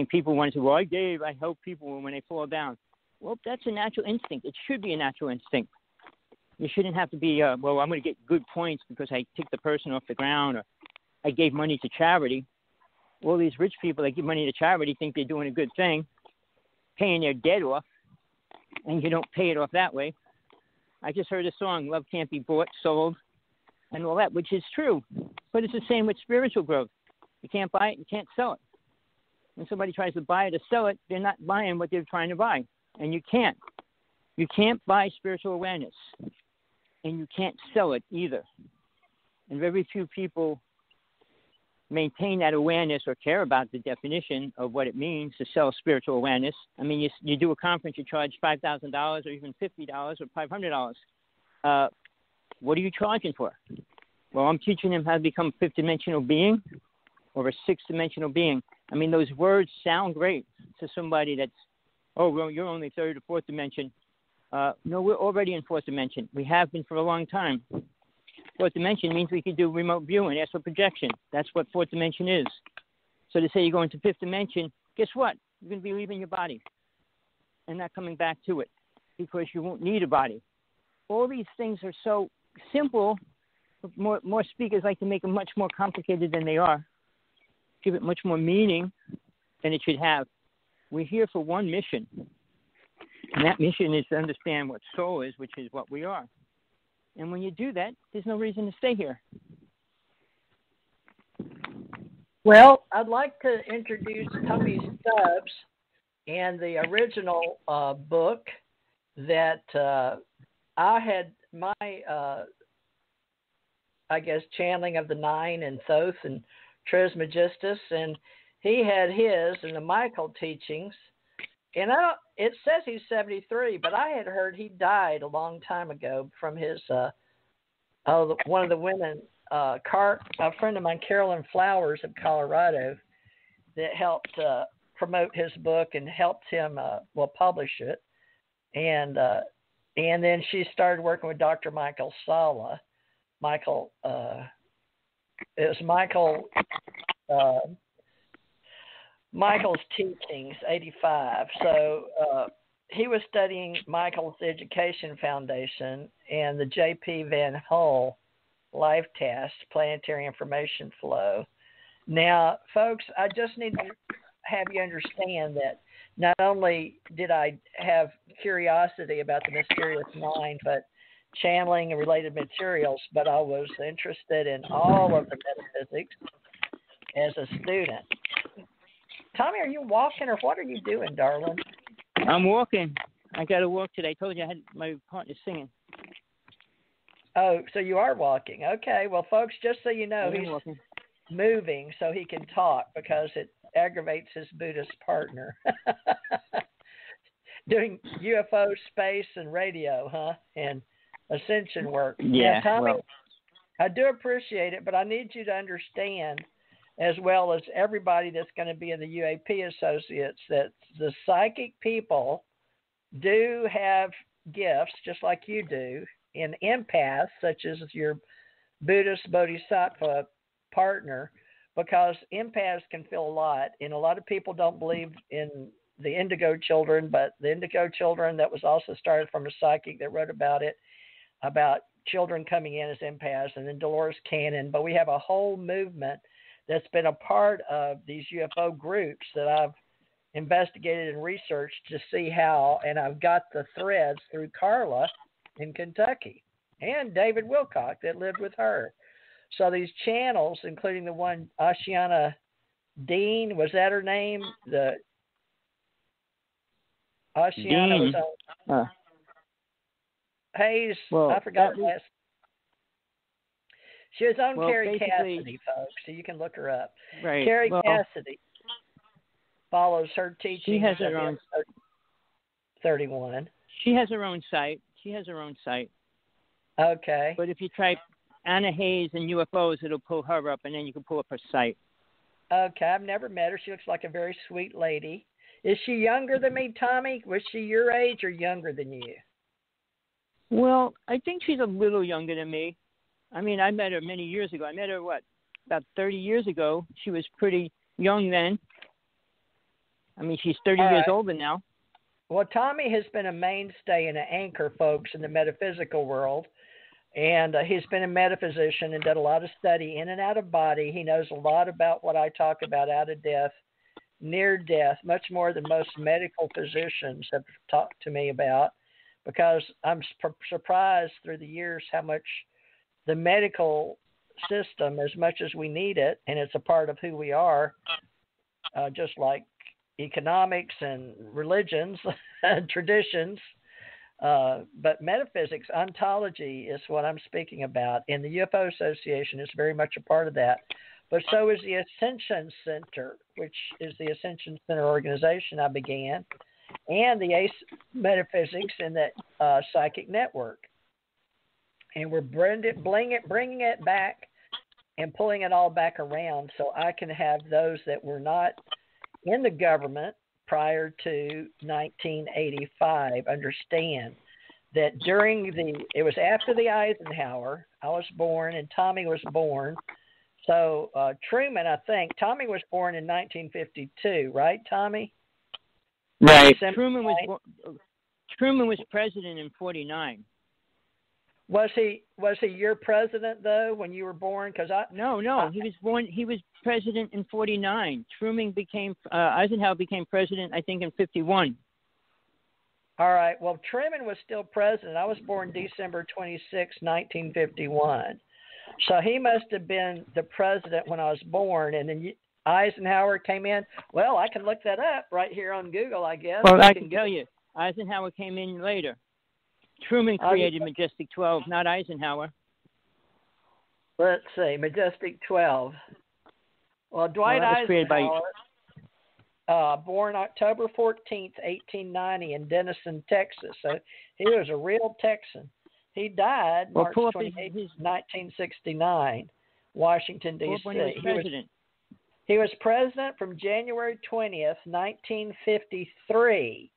People want to say, well, I help people when they fall down. Well, that's a natural instinct. It should be a natural instinct. You shouldn't have to be, I'm going to get good points because I took the person off the ground or I gave money to charity. All these rich people that give money to charity think they're doing a good thing, paying their debt off, and you don't pay it off that way. I just heard a song, Love Can't Be Bought, Sold, and all that, which is true. But it's the same with spiritual growth. You can't buy it, you can't sell it. When somebody tries to buy it or sell it, they're not buying what they're trying to buy. And you can't. You can't buy spiritual awareness. And you can't sell it either. And very few people maintain that awareness or care about the definition of what it means to sell spiritual awareness. You do a conference, you charge $5,000 or even $50 or $500. What are you charging for? Well, I'm teaching them how to become a 5th-dimensional being or a 6th-dimensional being. Those words sound great to somebody that's, you're only 3rd or 4th dimension. No, we're already in 4th dimension. We have been for a long time. fourth dimension means we could do remote viewing, astral projection. That's what fourth dimension is. So to say you're going to fifth dimension, guess what? You're going to be leaving your body and not coming back to it because you won't need a body. All these things are so simple. More speakers like to make them much more complicated than they are. Give it much more meaning than it should have. We're here for one mission. And that mission is to understand what soul is, which is what we are. And when you do that, there's no reason to stay here. Well, I'd like to introduce Tommy Stubbs and the original book that I had my, channeling of the Nine and Thoth and Trismegistus, and he had his and the Michael teachings. And it says he's 73, but I had heard he died a long time ago from his, one of the women, a friend of mine, Carolyn Flowers of Colorado, that helped promote his book and helped him, publish it. And then she started working with Dr. Michael Sala. Michael's teachings, 85. So he was studying Michael's Education Foundation and the J.P. Van Hull Life Task, Planetary Information Flow. Now, folks, I just need to have you understand that not only did I have curiosity about the mysterious mind, but channeling and related materials, but I was interested in all of the metaphysics as a student. Tommy, are you walking or what are you doing, darling? I'm walking. I got to walk today. I told you I had my partner singing. Oh, so you are walking. Okay. Well, folks, just so you know, he's walking. Moving so he can talk because it aggravates his Buddhist partner. Doing UFO, space, and radio, huh? And ascension work. Yeah, Tommy, well, I do appreciate it, but I need you to understand, as well as everybody that's going to be in the UAP Associates, that the psychic people do have gifts, just like you do, in empaths, such as your Buddhist Bodhisattva partner, because empaths can feel a lot, and a lot of people don't believe in the indigo children, but the indigo children, that was also started from a psychic that wrote about it, about children coming in as empaths, and then Dolores Cannon. But we have a whole movement that's been a part of these UFO groups that I've investigated and researched to see how, and I've got the threads through Carla in Kentucky and David Wilcock that lived with her. So these channels, including the one Ashiana Dean, was that her name? The Ashiana Dean. was on Hayes. Well, I forgot last. She was on Carrie basically, Cassidy, folks, so you can look her up. Right. Carrie Cassidy follows her teaching. She has her own 31. She has her own site. Okay. But if you type Anna Hayes and UFOs, it'll pull her up, and then you can pull up her site. Okay, I've never met her. She looks like a very sweet lady. Is she younger than me, Tommy? Was she your age or younger than you? Well, I think she's a little younger than me. I mean, I met her many years ago. I met her, about 30 years ago. She was pretty young then. I mean, she's 30 years older now. Well, Tommy has been a mainstay and an anchor, folks, in the metaphysical world. And he's been a metaphysician and done a lot of study in and out of body. He knows a lot about what I talk about, out of death, near death, much more than most medical physicians have talked to me about, because I'm surprised through the years how much the medical system, as much as we need it, and it's a part of who we are, just like economics and religions, traditions, but metaphysics, ontology is what I'm speaking about. And the UFO Association is very much a part of that. But so is the Ascension Center, which is the Ascension Center organization I began, and the ACE Metaphysics and the Psychic Network. And we're bringing it back and pulling it all back around so I can have those that were not in the government prior to 1985 understand that during it was after the Eisenhower, I was born and Tommy was born. So Truman, I think, Tommy was born in 1952, right, Tommy? Right. Truman was president in 49. Was he your president though when you were born? No, he was born. He was president in 49. Eisenhower became president, I think, in 51. All right. Well, Truman was still president. I was born December 26, 1951. So he must have been the president when I was born, and then Eisenhower came in. Well, I can look that up right here on Google, I guess. Well, I can tell you, Eisenhower came in later. Truman created Majestic 12, not Eisenhower. Let's see, Majestic 12. Well, Dwight Eisenhower, born October 14th, 1890 in Denison, Texas. So he was a real Texan. He died March 28, 1969, Washington, D.C. He was president from January 20th, 1953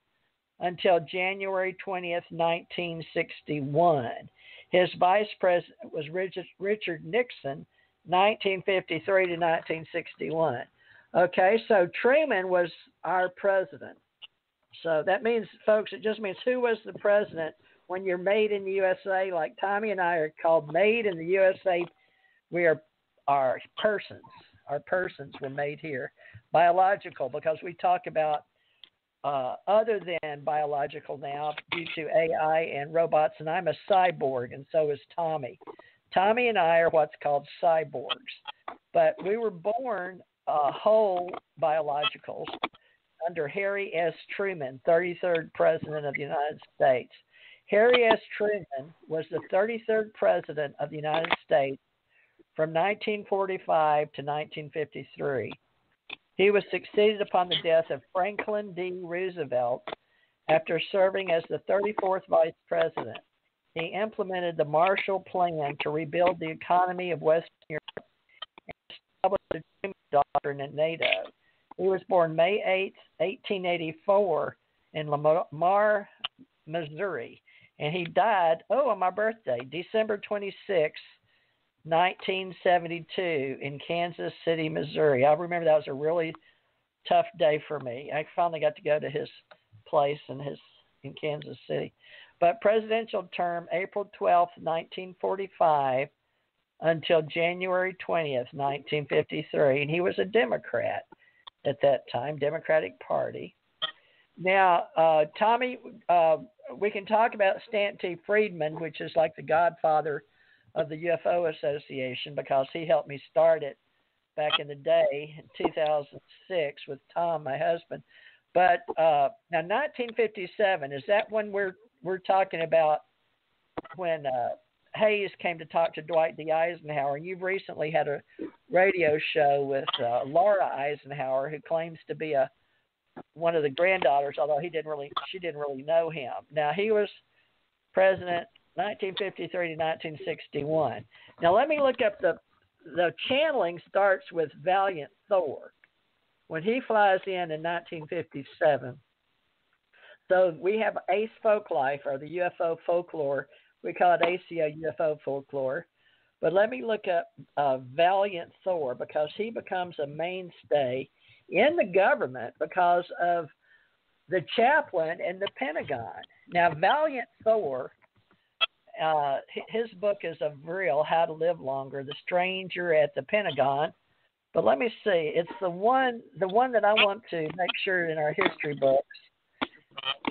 until January 20th, 1961. His vice president was Richard Nixon, 1953 to 1961. Okay, so Truman was our president. So that means, folks, it just means who was the president. When you're made in the USA, like Tommy and I are called made in the USA, we are our persons. Our persons were made here. Biological, because we talk about other than biological now due to AI and robots, and I'm a cyborg, and so is Tommy. Tommy and I are what's called cyborgs. But we were born whole biologicals under Harry S. Truman, 33rd President of the United States. Harry S. Truman was the 33rd President of the United States from 1945 to 1953. He was succeeded upon the death of Franklin D. Roosevelt after serving as the 34th Vice President. He implemented the Marshall Plan to rebuild the economy of Western Europe and established the Truman Doctrine at NATO. He was born May 8, 1884 in Lamar, Missouri. And he died, on my birthday, December 26, 1972, in Kansas City, Missouri. I remember that was a really tough day for me. I finally got to go to his place in Kansas City. But presidential term, April 12, 1945, until January 20th, 1953. And he was a Democrat at that time, Democratic Party. Now, Tommy, we can talk about Stan T. Friedman, which is like the godfather of the UFO Association, because he helped me start it back in the day, in 2006, with Tom, my husband. But now, 1957, is that when we're talking about when Hayes came to talk to Dwight D. Eisenhower? And you've recently had a radio show with Laura Eisenhower, who claims to be one of the granddaughters, although she didn't really know him. Now, he was president 1953 to 1961. Now, let me look up the channeling starts with Valiant Thor when he flies in 1957. So we have Ace Folklife, or the UFO folklore. We call it ACO UFO folklore. But let me look up Valiant Thor, because he becomes a mainstay in the government because of the chaplain in the Pentagon. Now, Valiant Thor, his book is of real, How to Live Longer, The Stranger at the Pentagon. But let me see, it's the one that I want to make sure in our history books.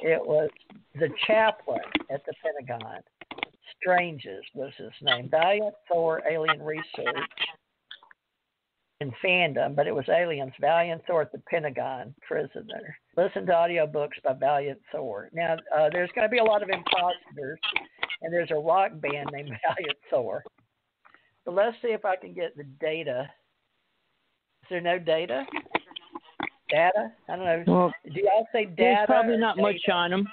It was the chaplain at the Pentagon. Stranges was his name. Valiant Thor, Alien Research in Fandom, but it was aliens. Valiant Thor at the Pentagon, prisoner. Listen to audiobooks by Valiant Thor. Now, there's going to be a lot of imposters, and there's a rock band named Valiant Thor. But let's see if I can get the data. Is there no data? Data? I don't know. Well, do y'all say data? There's probably not much on him,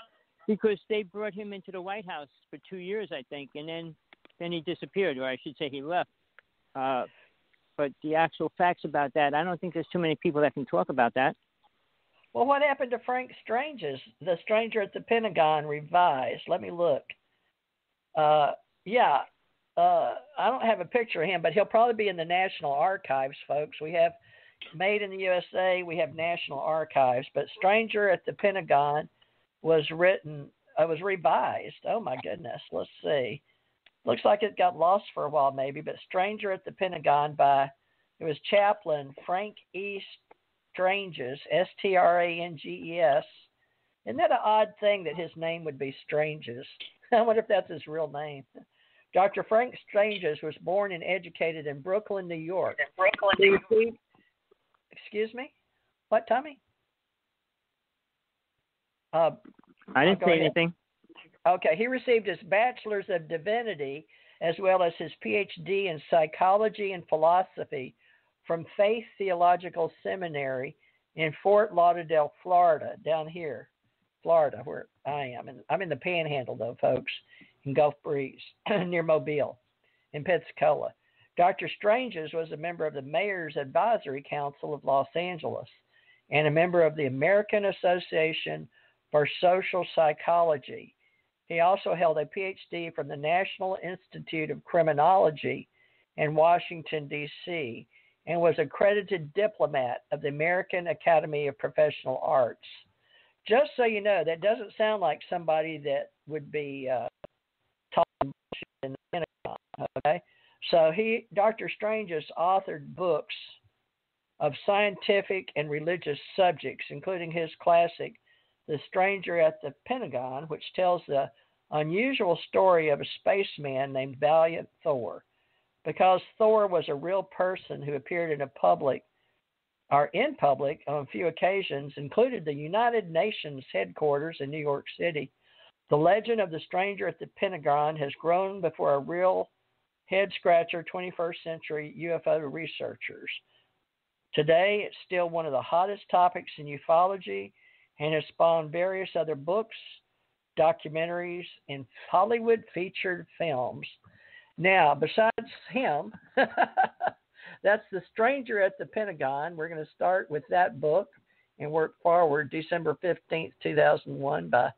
because they brought him into the White House for 2 years, I think, and then he disappeared, or I should say he left. But the actual facts about that, I don't think there's too many people that can talk about that. Well, what happened to Frank Stranges? The Stranger at the Pentagon revised. Let me look. Yeah, I don't have a picture of him, but he'll probably be in the National Archives, folks. We have Made in the USA, we have National Archives, but Stranger at the Pentagon was revised. Oh my goodness, let's see. Looks like it got lost for a while maybe, but Stranger at the Pentagon it was Chaplain Frank E. Stranges, Stranges. Isn't that an odd thing that his name would be Stranges? I wonder if that's his real name. Dr. Frank Stranges was born and educated in Brooklyn, New York. Excuse me? What, Tommy? I didn't say anything. Okay, he received his Bachelor's of Divinity as well as his PhD in Psychology and Philosophy from Faith Theological Seminary in Fort Lauderdale, Florida, down here, Florida, where I am. And I'm in the Panhandle, though, folks, in Gulf Breeze, near Mobile, in Pensacola. Dr. Stranges was a member of the Mayor's Advisory Council of Los Angeles and a member of the American Association for Social Psychology. He also held a PhD from the National Institute of Criminology in Washington, D.C., and was accredited diplomat of the American Academy of Professional Arts. Just so you know, that doesn't sound like somebody that would be talking in the Pentagon, okay? So Dr. Stranges authored books of scientific and religious subjects, including his classic, The Stranger at the Pentagon, which tells the unusual story of a spaceman named Valiant Thor. Because Thor was a real person who appeared in public on a few occasions, included the United Nations headquarters in New York City, the legend of the Stranger at the Pentagon has grown before a real head-scratcher 21st century UFO researchers. Today, it's still one of the hottest topics in ufology and has spawned various other books, documentaries, and Hollywood featured films. Now, besides him, that's The Stranger at the Pentagon. We're going to start with that book and work forward. December 15th, 2001 by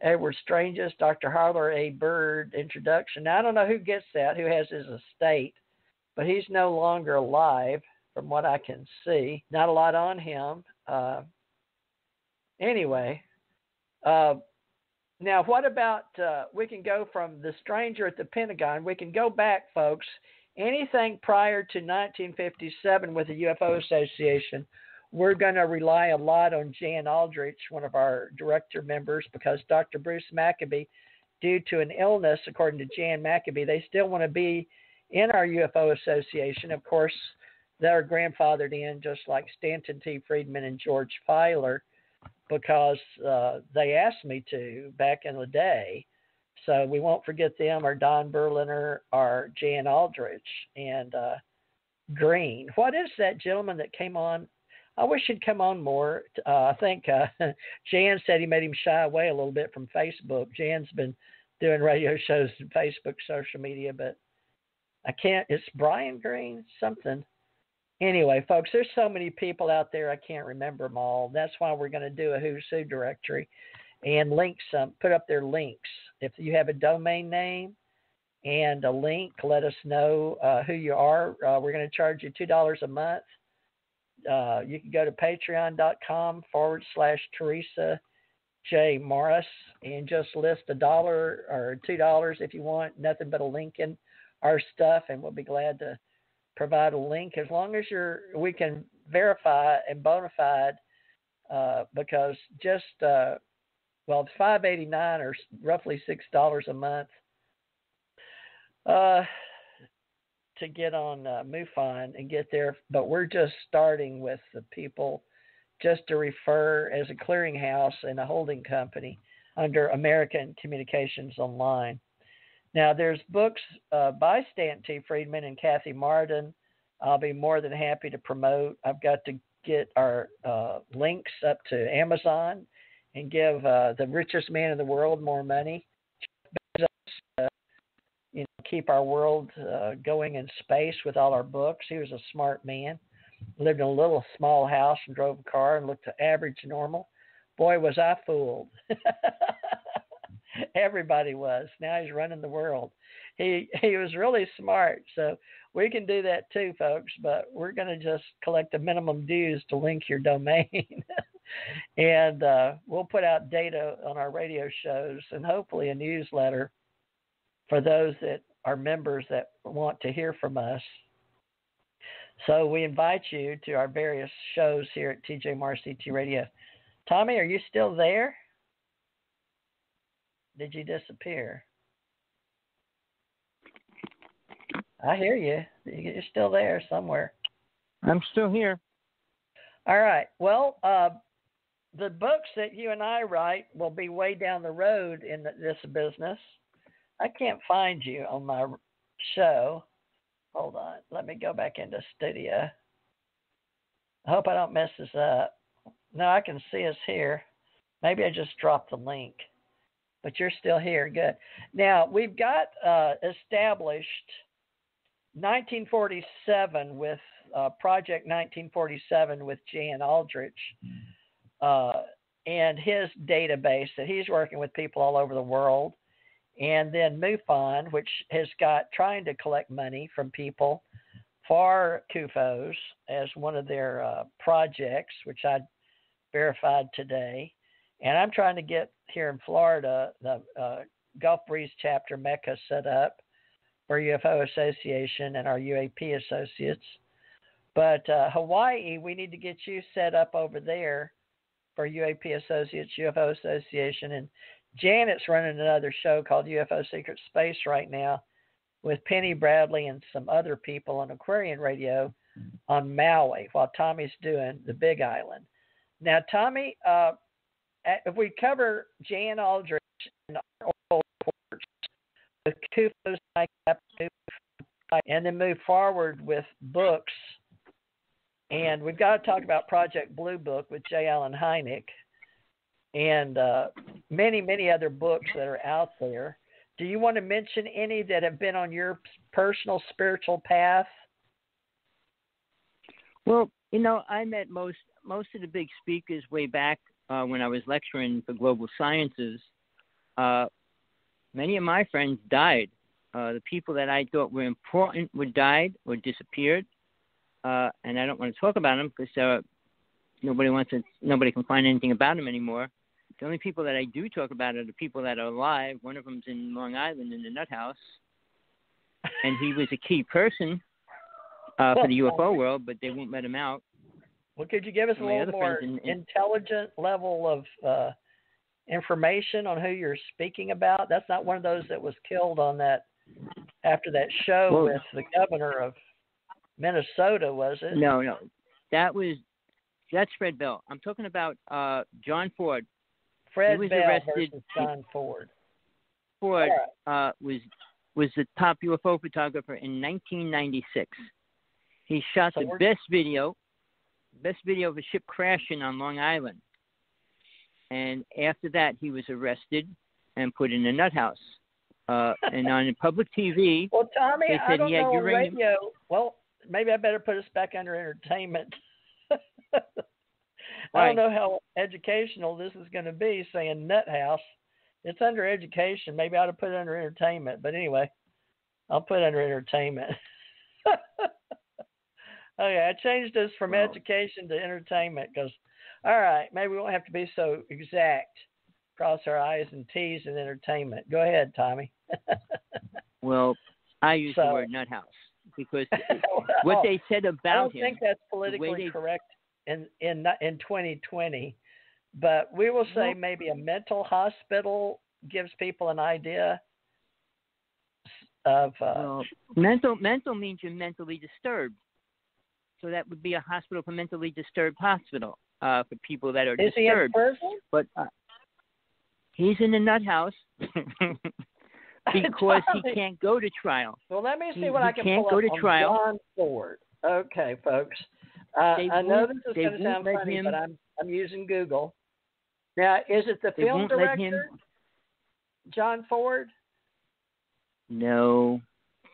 Edward Stranges, Dr. Harler A. Bird introduction. Now, I don't know who gets that, who has his estate, but he's no longer alive from what I can see. Not a lot on him. Anyway, now what about, we can go from The Stranger at the Pentagon, we can go back, folks, anything prior to 1957 with the UFO Association. We're going to rely a lot on Jan Aldrich, one of our director members, because Dr. Bruce Maccabee, due to an illness, according to Jan Maccabee, they still want to be in our UFO Association. Of course, they're grandfathered in just like Stanton T. Friedman and George Filer, because they asked me to back in the day. So we won't forget them, or Don Berliner, or Jan Aldrich, and Green. What is that gentleman that came on? I wish he'd come on more. I think Jan said he made him shy away a little bit from Facebook. Jan's been doing radio shows on Facebook, social media, but I can't. It's Brian Green, something. Anyway, folks, there's so many people out there, I can't remember them all. That's why we're going to do a Who's Who directory and link some, put up their links. If you have a domain name and a link, let us know who you are. We're going to charge you $2 a month. You can go to patreon.com/Theresa J. Morris and just list $1 or $2 if you want, nothing but a link in our stuff, and we'll be glad to provide a link as long as we can verify and bona fide, because just it's $5.89 or roughly $6 a month to get on MUFON and get there, but we're just starting with the people just to refer as a clearinghouse and a holding company under American Communications Online. Now, there's books by Stanton T. Friedman and Kathy Martin. I'll be more than happy to promote. I've got to get our links up to Amazon and give the richest man in the world more money. Keep our world going in space with all our books. He was a smart man. Lived in a little small house and drove a car and looked average normal. Boy, was I fooled. Everybody was. Now he's running the world. He was really smart. So we can do that too, folks, but we're going to just collect the minimum dues to link your domain. And we'll put out data on our radio shows and hopefully a newsletter for those that are members that want to hear from us. So we invite you to our various shows here at TJ Morris CT Radio. Tommy, are you still there? Did you disappear? I hear you. You're still there somewhere. I'm still here. All right. Well, the books that you and I write will be way down the road in this business. I can't find you on my show. Hold on. Let me go back into studio. I hope I don't mess this up. No, I can see us here. Maybe I just dropped the link. But you're still here. Good. Now, we've got established 1947 with Project 1947 with Jan Aldrich and his database that he's working with people all over the world. And then MUFON, which has got trying to collect money from people for CUFOs as one of their projects, which I verified today. And I'm trying to get here in Florida the Gulf Breeze chapter Mecca set up for UFO Association and our UAP associates. But Hawaii, we need to get you set up over there for UAP Associates, UFO Association. And Janet's running another show called UFO Secret Space right now with Penny Bradley and some other people on Aquarian Radio on Maui while Tommy's doing the Big Island. Now, Tommy, if we cover Jan Aldrich and our old reports with CUFOs and then move forward with books, and we've got to talk about Project Blue Book with J. Allen Hynek and many, many other books that are out there. Do you want to mention any that have been on your personal spiritual path? Well, I met most of the big speakers way back when I was lecturing for global sciences. Many of my friends died. The people that I thought were important were died or disappeared. And I don't want to talk about them because nobody can find anything about them anymore. The only people that I do talk about are the people that are alive. One of them's in Long Island in the nut house. And he was a key person for the UFO world, but they won't let him out. Well, could you give us a little more intelligent level of information on who you're speaking about? That's not one of those that was killed on that after that show with the governor of Minnesota, was it? No. That's Fred Bell. I'm talking about John Ford. Fred Bell versus John Ford. Ford was the top UFO photographer in 1996. He shot the best video of a ship crashing on Long Island. And after that, he was arrested and put in a nut house. And on public TV, well, Tommy, they said he had uranium. Radio. Well, maybe I better put us back under entertainment. I don't know how educational this is going to be, saying nut house. It's under education. Maybe I ought to put it under entertainment. But anyway, I'll put it under entertainment. Okay, I changed this from education to entertainment because, all right, maybe we won't have to be so exact. Cross our I's and T's in entertainment. Go ahead, Tommy. Well, I use the word nut house because what they said about him. I don't think that's politically correct in 2020, but we will say maybe a mental hospital gives people an idea of. Mental means you're mentally disturbed. So that would be a hospital for mentally disturbed hospital for people that are disturbed. Is he in prison? But he's in the nut house because he can't go to trial. Well, let me see what I can pull up on John Ford. Okay, folks. I know this is going to sound funny, but I'm using Google. Now, is it the film director, John Ford? No.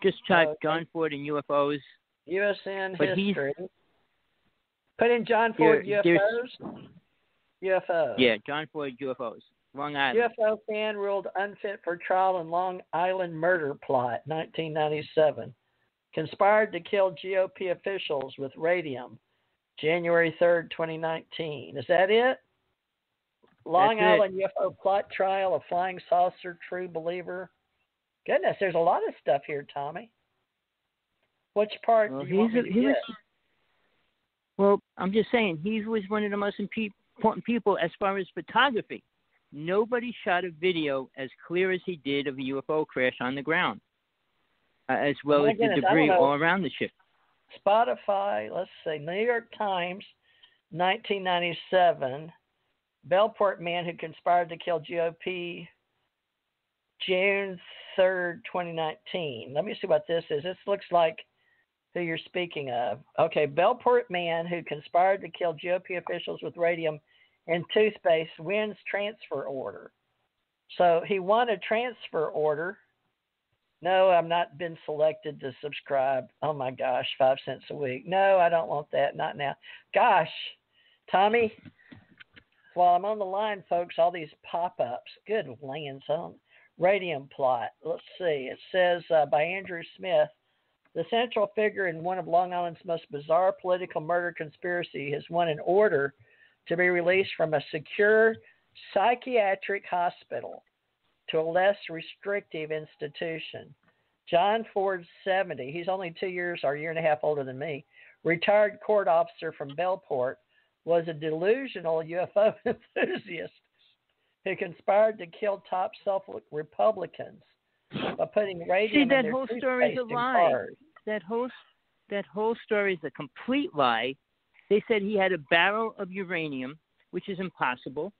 Just type John Ford and UFOs. USN history. Put in John Ford UFOs. UFOs. Yeah, John Ford UFOs. Long Island. UFO fan ruled unfit for trial in Long Island murder plot, 1997. Conspired to kill GOP officials with radium, January 3rd, 2019. Is that it? Long Island UFO plot trial, a flying saucer true believer. Goodness, there's a lot of stuff here, Tommy. Which part do you want me to get? Well, I'm just saying, he was one of the most important people as far as photography. Nobody shot a video as clear as he did of a UFO crash on the ground, as well as the debris all around the ship. Spotify, let's see, New York Times, 1997, Bellport man who conspired to kill GOP, June 3rd, 2019. Let me see what this is. This looks like who you're speaking of. Okay, Bellport man who conspired to kill GOP officials with radium and toothpaste wins transfer order. So he won a transfer order. No, I've not been selected to subscribe. Oh my gosh, 5 cents a week. No, I don't want that. Not now. Gosh, Tommy, while I'm on the line, folks, all these pop-ups. Good lands on radium plot. Let's see. It says by Andrew Smith, the central figure in one of Long Island's most bizarre political murder conspiracy has won an order to be released from a secure psychiatric hospital to a less restrictive institution. John Ford, 70, he's only 2 years or a year and a half older than me, retired court officer from Bellport, was a delusional UFO enthusiast who conspired to kill top Suffolk Republicans by putting radium in their that whole story is a lie. That whole story is a complete lie. They said he had a barrel of uranium, which is impossible.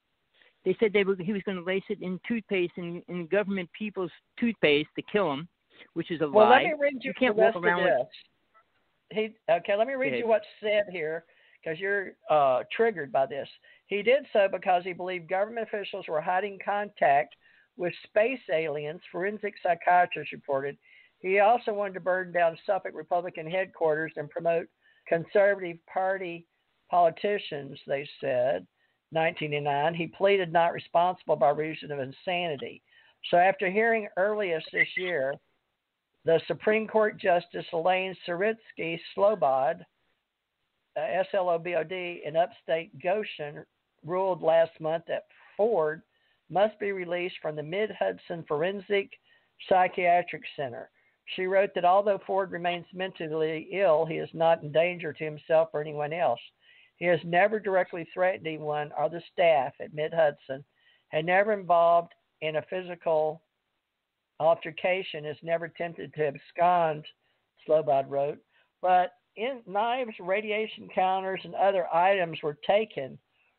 They said he was going to lace it in toothpaste, in government people's toothpaste to kill him, which is a lie. Well, let me read you can't the rest walk around of this. Let me read you what's said here, because you're triggered by this. He did so because he believed government officials were hiding contact with space aliens, forensic psychiatrists reported. He also wanted to burn down Suffolk Republican headquarters and promote conservative party politicians, they said. 1909, he pleaded not responsible by reason of insanity. So after hearing earliest this year, the Supreme Court Justice Elaine Saritsky Slobod, Slobod, in upstate Goshen, ruled last month that Ford must be released from the Mid-Hudson Forensic Psychiatric Center. She wrote that although Ford remains mentally ill, he is not in danger to himself or anyone else. He has never directly threatened anyone or the staff at Mid-Hudson, had never involved in a physical altercation, has never attempted to abscond, Slobod wrote. But knives, radiation counters, and other items were taken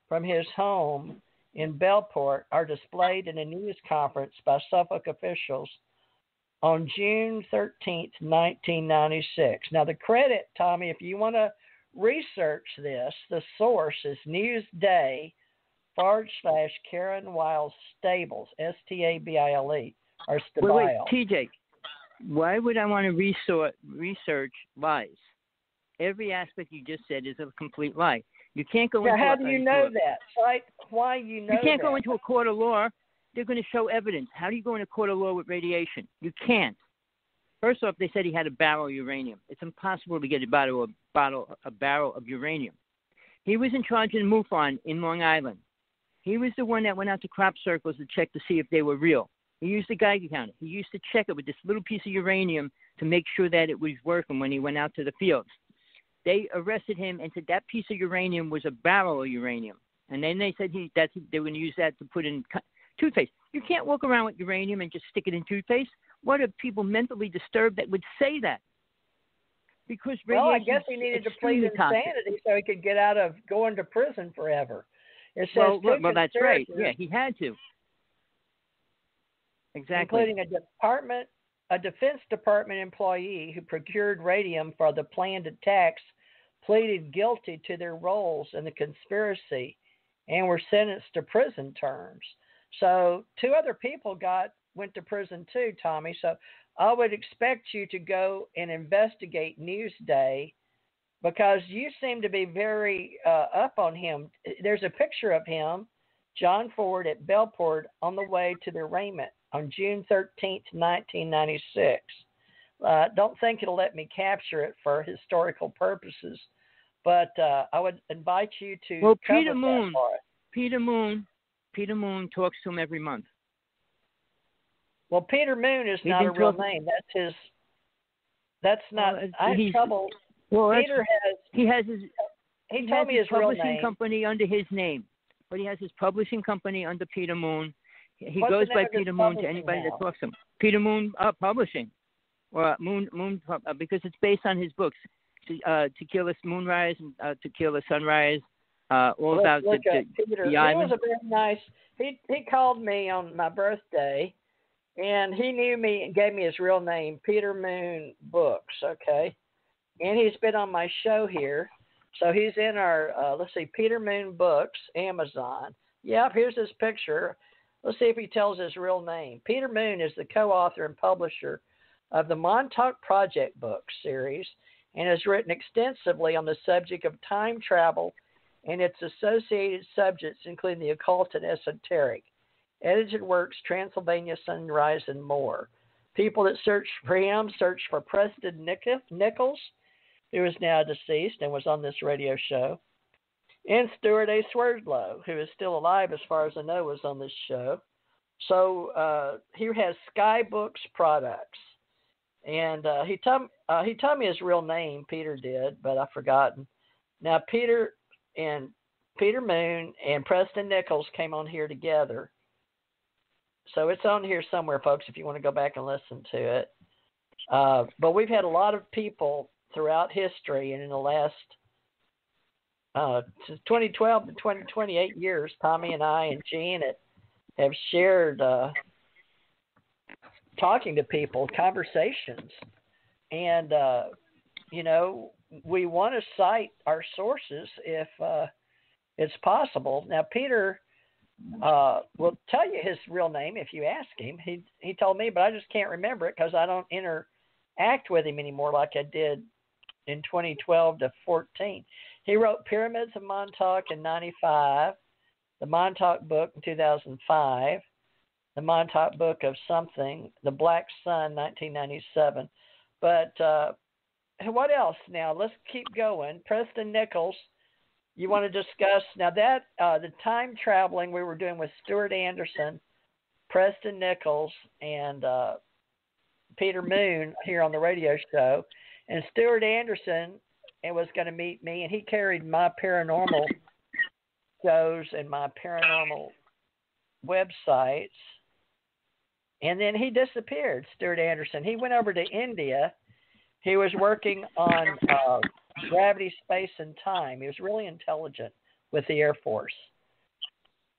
from his home in Bellport, are displayed in a news conference by Suffolk officials on June 13th, 1996. Now, the credit, Tommy, if you want to research this, the source is Newsday/Karen Wiles Stables, Stabile, or Stabile. Wait, TJ, why would I want to research lies? Every aspect you just said is a complete lie. You can't go into. How do you know that? Why you know that? You can't go into a court of law. They're going to show evidence. How do you go into a court of law with radiation? You can't. First off, they said he had a barrel of uranium. It's impossible to get a barrel of uranium. He was in charge of the MUFON in Long Island. He was the one that went out to crop circles to check to see if they were real. He used the Geiger counter. He used to check it with this little piece of uranium to make sure that it was working when he went out to the fields. They arrested him and said that piece of uranium was a barrel of uranium. And then they said they were going to use that to put in toothpaste. You can't walk around with uranium and just stick it in toothpaste. What are people mentally disturbed that would say that? Because radiation, I guess he needed to plead insanity so he could get out of going to prison forever. It says well, that's right. Yeah, he had to. Exactly. Including a Defense Department employee who procured radium for the planned attacks, pleaded guilty to their roles in the conspiracy and were sentenced to prison terms. So 2 other people went to prison too, Tommy. So I would expect you to go and investigate Newsday, because you seem to be very up on him. There's a picture of him John Ford at Bellport on the way to the arraignment on June 13th, 1996. Don't think it'll let me capture it for historical purposes, but I would invite you to cover Peter that Moon. part. Peter Moon talks to him every month. Well, Peter Moon is not a real name. That's his. That's not. I have trouble. Well, Peter has. He has his. He told me his real name. Publishing company under his name, but he has his publishing company under Peter Moon. He What's goes the name by of his Peter Moon to publishing anybody house? that talks to him. Peter Moon Publishing, or Moon because it's based on his books, Tequila Moonrise and Tequila Sunrise, all about the Peter. He island. was a very nice. He called me on my birthday, and he knew me and gave me his real name, Peter Moon Books. Okay, and he's been on my show here, so he's in our. Let's see, Peter Moon Books, Amazon. Yep, here's his picture. Let's see if he tells his real name. Peter Moon is the co-author and publisher of the Montauk Project books series and has written extensively on the subject of time travel and its associated subjects, including the occult and esoteric. Edited works, Transylvania Sunrise, and more. People that search for him search for Preston Nichols, who is now deceased and was on this radio show, and Stuart A. Swerdlow, who is still alive as far as I know, was on this show. So he has Sky Books Products. And he told me his real name, Peter did, but I've forgotten. Now, Peter Moon and Preston Nichols came on here together. So it's on here somewhere, folks, if you want to go back and listen to it. But we've had a lot of people throughout history, and in the last since 2012 to 2028 years, Tommy and I and Janet have shared talking to people, conversations. And, we want to cite our sources if it's possible. Now, Peter will tell you his real name if you ask him. He told me, but I just can't remember it because I don't interact with him anymore like I did in 2012 to 14. He wrote Pyramids of Montauk in 95, the Montauk Book in 2005, the Montauk Book of Something, the Black Sun, 1997. But what else? Now, let's keep going. Preston Nichols, you want to discuss, now that the time traveling we were doing with Stuart Anderson, Preston Nichols, and Peter Moon here on the radio show. And Stuart Anderson was going to meet me, and he carried my paranormal shows and my paranormal websites. And then he disappeared, Stuart Anderson. He went over to India. He was working on gravity, space, and time. He was really intelligent with the Air Force.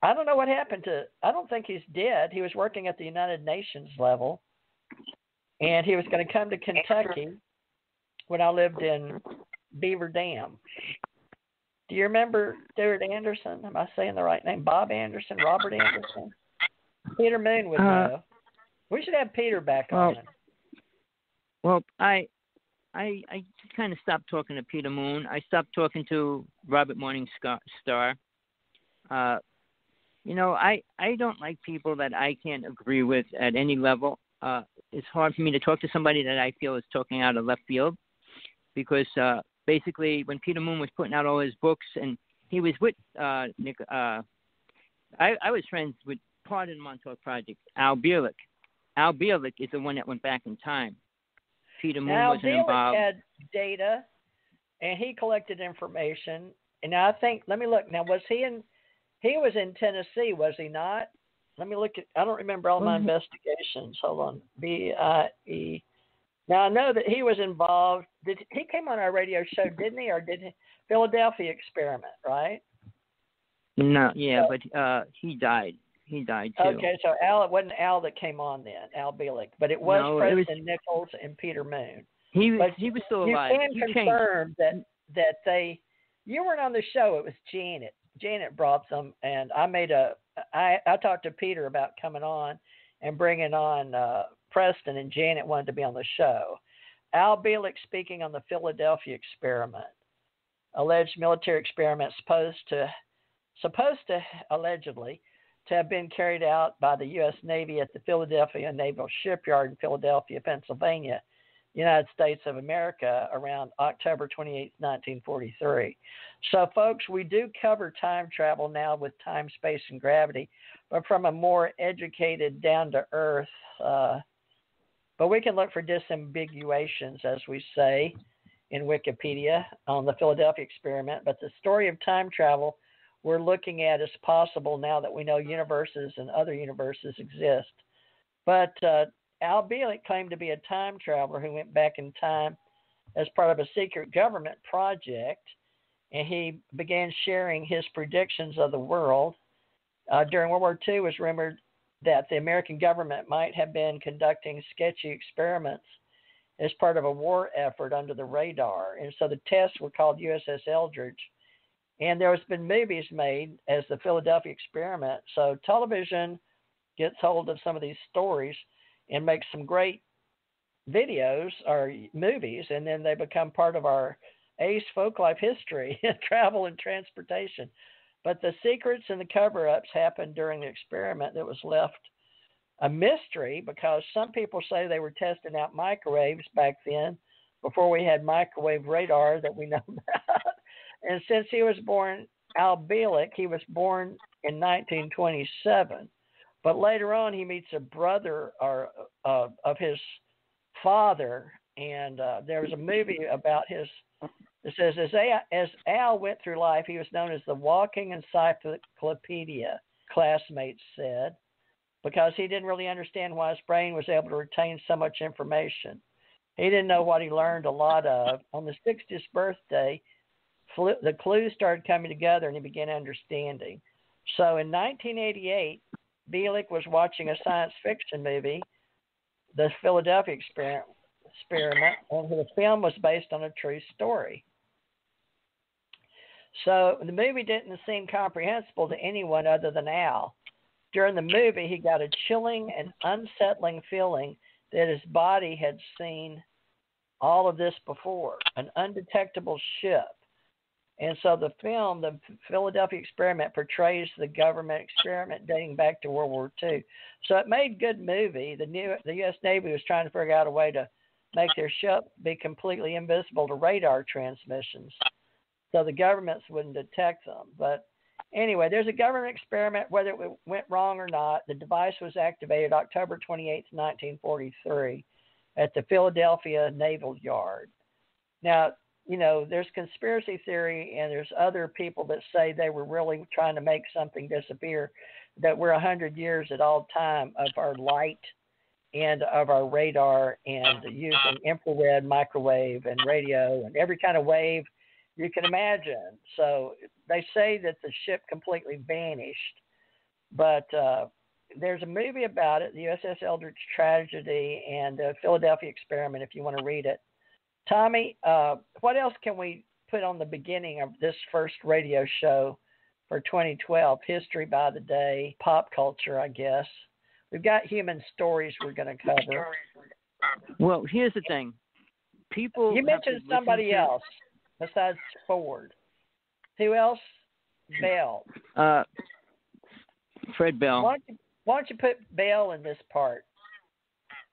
I don't know what happened I don't think he's dead. He was working at the United Nations level, and he was going to come to Kentucky when I lived in Beaver Dam. Do you remember Stuart Anderson? Am I saying the right name? Bob Anderson, Robert Anderson? Peter Moon would know. We should have Peter back on. Well, I just kind of stopped talking to Peter Moon. I stopped talking to Robert Morningstar. I don't like people that I can't agree with at any level. It's hard for me to talk to somebody that I feel is talking out of left field because basically when Peter Moon was putting out all his books and he was with Nick, I was friends with part of the Montauk Project, Al Bielik. Al Bielik is the one that went back in time. Peter Moon wasn't involved. Al Bielik had data, and he collected information. And I think, let me look. Now, he was in Tennessee, was he not? Let me look I don't remember all my investigations. Hold on. B-I-E. Now, I know that he was involved. He came on our radio show, didn't he? Or did he? Philadelphia Experiment, right? No, yeah, but he died. He died too. Okay, so it wasn't Al that came on then, Al Bielik, but it was Preston Nichols and Peter Moon. He was still alive. You can confirm that you weren't on the show. It was Janet. Janet brought them, and I talked to Peter about coming on and bringing on Preston, and Janet wanted to be on the show. Al Bielik speaking on the Philadelphia Experiment, alleged military experiment supposed to supposed to, allegedly, to have been carried out by the U.S. Navy at the Philadelphia Naval Shipyard in Philadelphia, Pennsylvania, United States of America, around October 28, 1943. So, folks, we do cover time travel now with time, space, and gravity, but from a more educated, down-to-earth, but we can look for disambiguations, as we say in Wikipedia, on the Philadelphia experiment. But the story of time travel we're looking at is possible now that we know universes and other universes exist. But Al Bielek claimed to be a time traveler who went back in time as part of a secret government project, and he began sharing his predictions of the world. During World War II, it was rumored that the American government might have been conducting sketchy experiments as part of a war effort under the radar. And so the tests were called USS Eldridge. And there has been movies made as the Philadelphia experiment. So television gets hold of some of these stories and makes some great videos or movies, and then they become part of our ACE Folklife history, travel and transportation. But the secrets and the cover-ups happened during the experiment that was left a mystery, because some people say they were testing out microwaves back then before we had microwave radar that we know about. And since he was born, Al Bielek, he was born in 1927. But later on, he meets a brother of his father, and there was a movie about his. It says, as Al went through life, he was known as the walking encyclopedia, classmates said, because he didn't really understand why his brain was able to retain so much information. He didn't know what he learned a lot of. On the 60th birthday, the clues started coming together, and he began understanding. So in 1988, Bielek was watching a science fiction movie, The Philadelphia Experiment, and the film was based on a true story. So the movie didn't seem comprehensible to anyone other than Al. During the movie, he got a chilling and unsettling feeling that his body had seen all of this before, an undetectable ship. And so the film, The Philadelphia Experiment, portrays the government experiment dating back to World War II. So it made good movie. The U.S. Navy was trying to figure out a way to make their ship be completely invisible to radar transmissions, so the governments wouldn't detect them. But anyway, there's a government experiment. Whether it went wrong or not, the device was activated October 28, 1943, at the Philadelphia Naval Yard. Now, there's conspiracy theory, and there's other people that say they were really trying to make something disappear, that we're 100 years at all time of our light and of our radar, and using infrared, microwave, and radio, and every kind of wave you can imagine. So they say that the ship completely vanished, but there's a movie about it, the USS Eldridge Tragedy and the Philadelphia Experiment, if you want to read it. Tommy, what else can we put on the beginning of this first radio show for 2012? History by the day, pop culture, I guess. We've got human stories we're going to cover. Well, here's the thing. You mentioned somebody else besides Ford. Who else? Bell. Fred Bell. Why don't you put Bell in this part?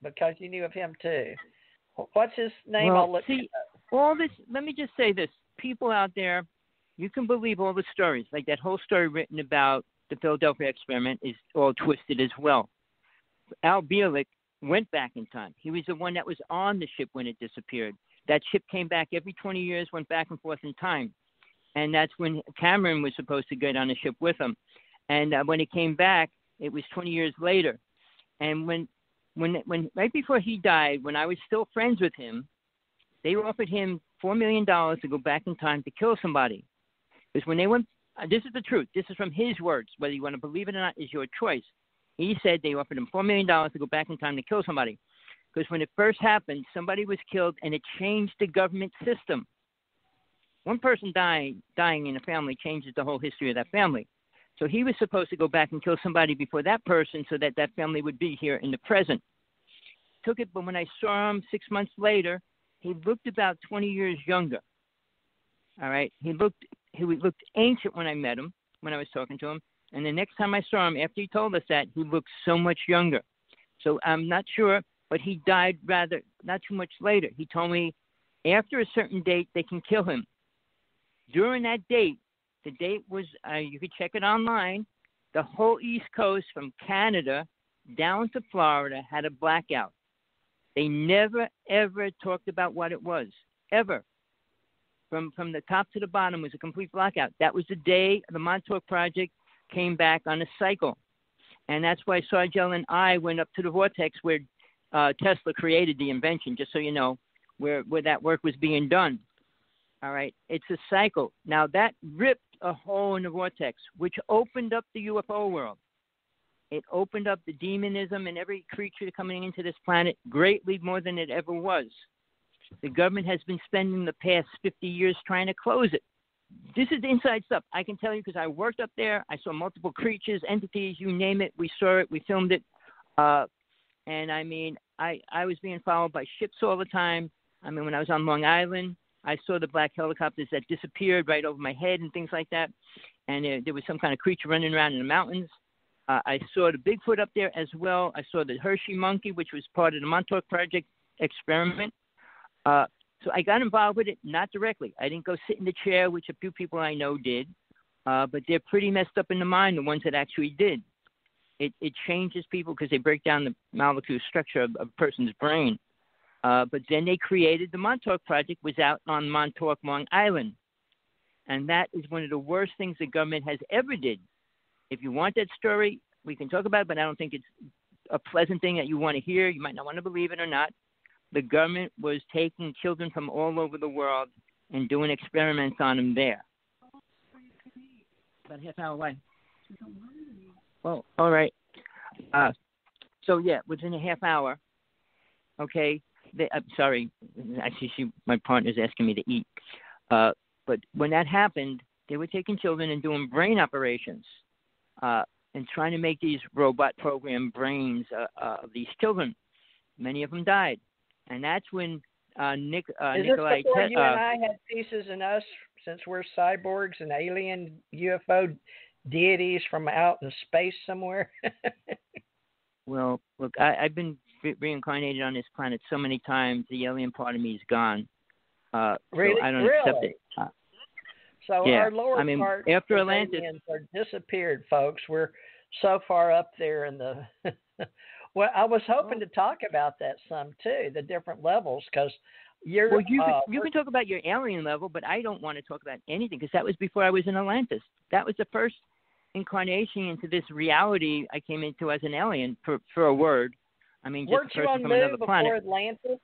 Because you knew of him too. What's his name? Well, I'll look see, all this. Let me just say this: people out there, you can believe all the stories. Like that whole story written about the Philadelphia experiment is all twisted as well. Al Bielek went back in time. He was the one that was on the ship when it disappeared. That ship came back every 20 years, went back and forth in time, and that's when Cameron was supposed to get on the ship with him. And when it came back, it was 20 years later. And when right before he died, when I was still friends with him, they offered him $4 million to go back in time to kill somebody. Because when they went, this is the truth. This is from his words. Whether you want to believe it or not is your choice. He said they offered him $4 million to go back in time to kill somebody. Because when it first happened, somebody was killed, and it changed the government system. One person dying in a family changes the whole history of that family. So he was supposed to go back and kill somebody before that person so that that family would be here in the present. Took it, but when I saw him 6 months later, he looked about 20 years younger. All right? He looked ancient when I met him. when I was talking to him. And the next time I saw him, after he told us that, he looked so much younger. So I'm not sure, but he died rather not too much later. He told me after a certain date, they can kill him. During that date, the date was, you could check it online, the whole East Coast from Canada down to Florida had a blackout. They never, ever talked about what it was, ever. From the top to the bottom was a complete blackout. That was the day the Montauk Project came back on a cycle. And that's why Sargel and I went up to the vortex where Tesla created the invention, just so you know, where that work was being done. All right, it's a cycle. Now, that ripped a hole in the vortex, which opened up the UFO world. It opened up the demonism and every creature coming into this planet greatly more than it ever was. The government has been spending the past 50 years trying to close it. This is inside stuff. I can tell you because I worked up there. I saw multiple creatures, entities, you name it. We saw it. We filmed it. And, I mean, I was being followed by ships all the time. I mean, when I was on Long Island, I saw the black helicopters that disappeared right over my head and things like that. And there was some kind of creature running around in the mountains. I saw the Bigfoot up there as well. I saw the Hershey monkey, which was part of the Montauk Project experiment. So I got involved with it, not directly. I didn't go sit in the chair, which a few people I know did. But they're pretty messed up in the mind, the ones that actually did. It changes people because they break down the molecular structure of a person's brain. But then they created the Montauk Project, was out on Montauk, Long Island. And that is one of the worst things the government has ever did. If you want that story, we can talk about it, but I don't think it's a pleasant thing that you want to hear. You might not want to believe it or not. The government was taking children from all over the world and doing experiments on them there. About a half hour away. Well, all right. So, yeah, within a half hour, okay, I'm sorry. Actually, my partner's asking me to eat. But when that happened, they were taking children and doing brain operations and trying to make these robot program brains of these children. Many of them died. And that's when Nikolai... Is this before you and I had pieces in us, since we're cyborgs and alien UFO deities from out in space somewhere? Well, look, I've been reincarnated on this planet so many times, the alien part of me is gone. Really? So I don't accept it. So yeah. our lower part after of Atlantis aliens are disappeared, folks. We're so far up there in the... Well, I was hoping to talk about that some, too, the different levels, because you're... Well, you can talk about your alien level, but I don't want to talk about anything, because that was before I was in Atlantis. That was the first incarnation into this reality I came into as an alien, for a word. I mean, just weren't a person you on from another before planet. Atlantis,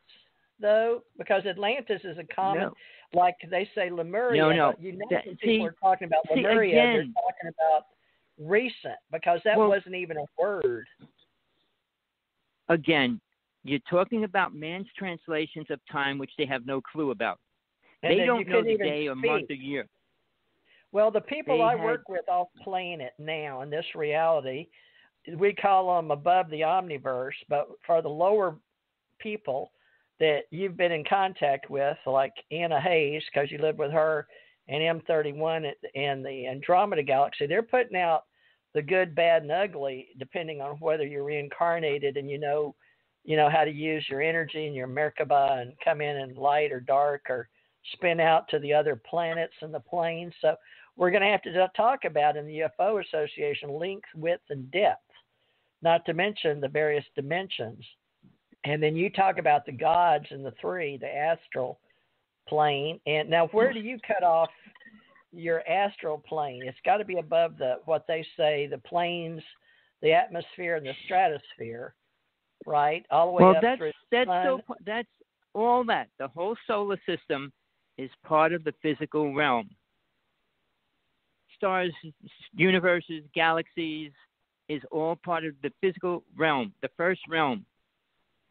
though? Because Atlantis is a common, like they say Lemuria. No. But you know, people are talking about Lemuria. They're talking about recent, because that wasn't even a word. Again, you're talking about man's translations of time, which they have no clue about. And they don't know the day or speak. month or year. Well, the people work with off planet now in this reality, we call them above the omniverse, but for the lower people that you've been in contact with, like Anna Hayes, because you lived with her, and M31 and the Andromeda Galaxy, they're putting out the good, bad, and ugly, depending on whether you're reincarnated and you know how to use your energy and your Merkaba and come in light or dark or spin out to the other planets and the planes. So we're going to have to talk about in the UFO Association length, width, and depth, not to mention the various dimensions. And then you talk about the gods and the three, the astral plane. And now where do you cut off your astral plane? It's got to be above what they say, the planes, the atmosphere, and the stratosphere, right? All the way up through the sun. That's all that. The whole solar system is part of the physical realm. Stars, universes, galaxies is all part of the physical realm, the first realm.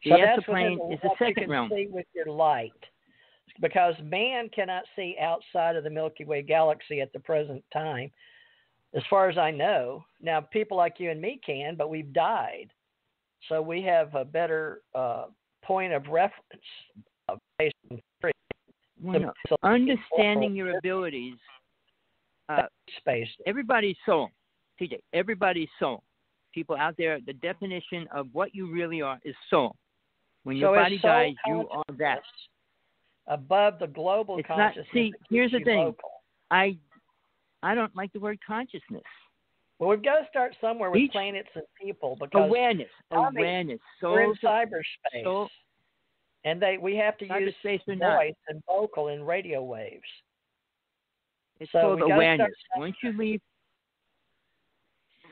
The astral plane is the second realm. See with your light. Because man cannot see outside of the Milky Way galaxy at the present time, as far as I know. Now, people like you and me can, but we've died. So we have a better point of reference. Understanding your abilities, space. Everybody's soul. TJ, everybody's soul. People out there, the definition of what you really are is soul. When your body dies, you are that. Above the global it's consciousness. Not, see, here's the thing. Local. I don't like the word consciousness. Well, we've got to start somewhere with planets and people because awareness. We're in cyberspace, and we have to use voice and vocal and radio waves. It's called awareness. Once you leave,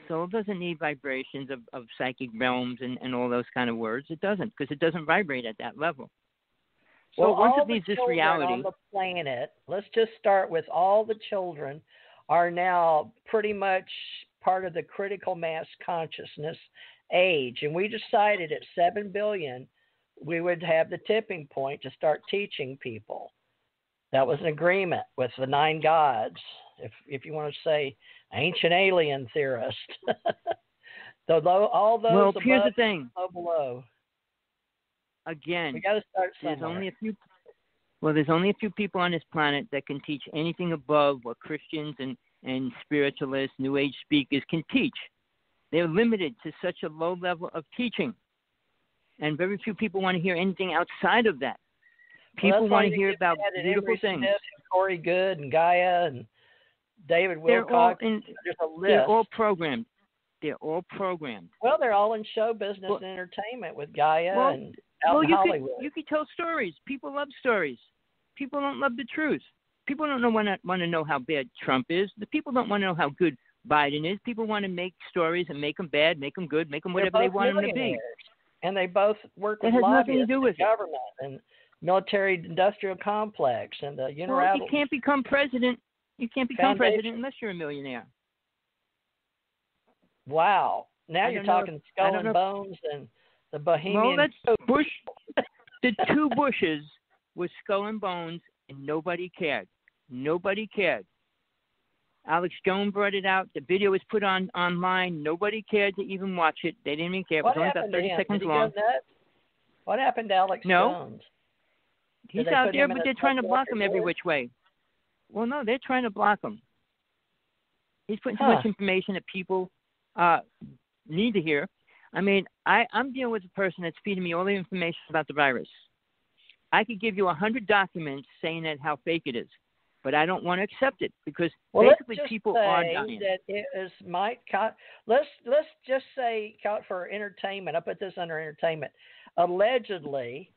soul doesn't need vibrations of psychic realms and all those kind of words. It doesn't, because it doesn't vibrate at that level. So once it leaves this reality on the planet, let's just start with all the children are now pretty much part of the critical mass consciousness age, and we decided at 7 billion we would have the tipping point to start teaching people. That was an agreement with the 9 gods, if you want to say ancient alien theorist. All those well, above, here's the thing. Below. Again, we got to start somewhere. There's only a few people on this planet that can teach anything above what Christians and spiritualists, New Age speakers can teach. They're limited to such a low level of teaching. And very few people want to hear anything outside of that. People want to hear about beautiful things. Corey Good and Gaia and David Wilcox. There's a list. They're all programmed. Well, they're all in show business and entertainment with Gaia and out in Hollywood. You could tell stories. People love stories. People don't love the truth. People don't want to know how bad Trump is. The people don't want to know how good Biden is. People want to make stories and make them bad, make them good, make them whatever they want them to be. And they both work with lobbyists, government, and military-industrial complex, and the unilateral. Well, you can't become president. You can't become president unless you're a millionaire. Wow! Now you're talking Skull and Bones and the Bohemian. Well, that's Bush. The 2 Bushes was Skull and Bones, and nobody cared. Nobody cared. Alex Jones brought it out. The video was put online. Nobody cared to even watch it. They didn't even care. It was only about 30 seconds long. What happened to Alex Jones? He's out there, but they're trying to block him every which way. Well, no, they're trying to block him. He's putting too much information that people need to hear. I mean, I'm dealing with a person that's feeding me all the information about the virus. I could give you 100 documents saying that how fake it is, but I don't want to accept it because basically people are dying. That it is let's just say for entertainment. I put this under entertainment. Allegedly,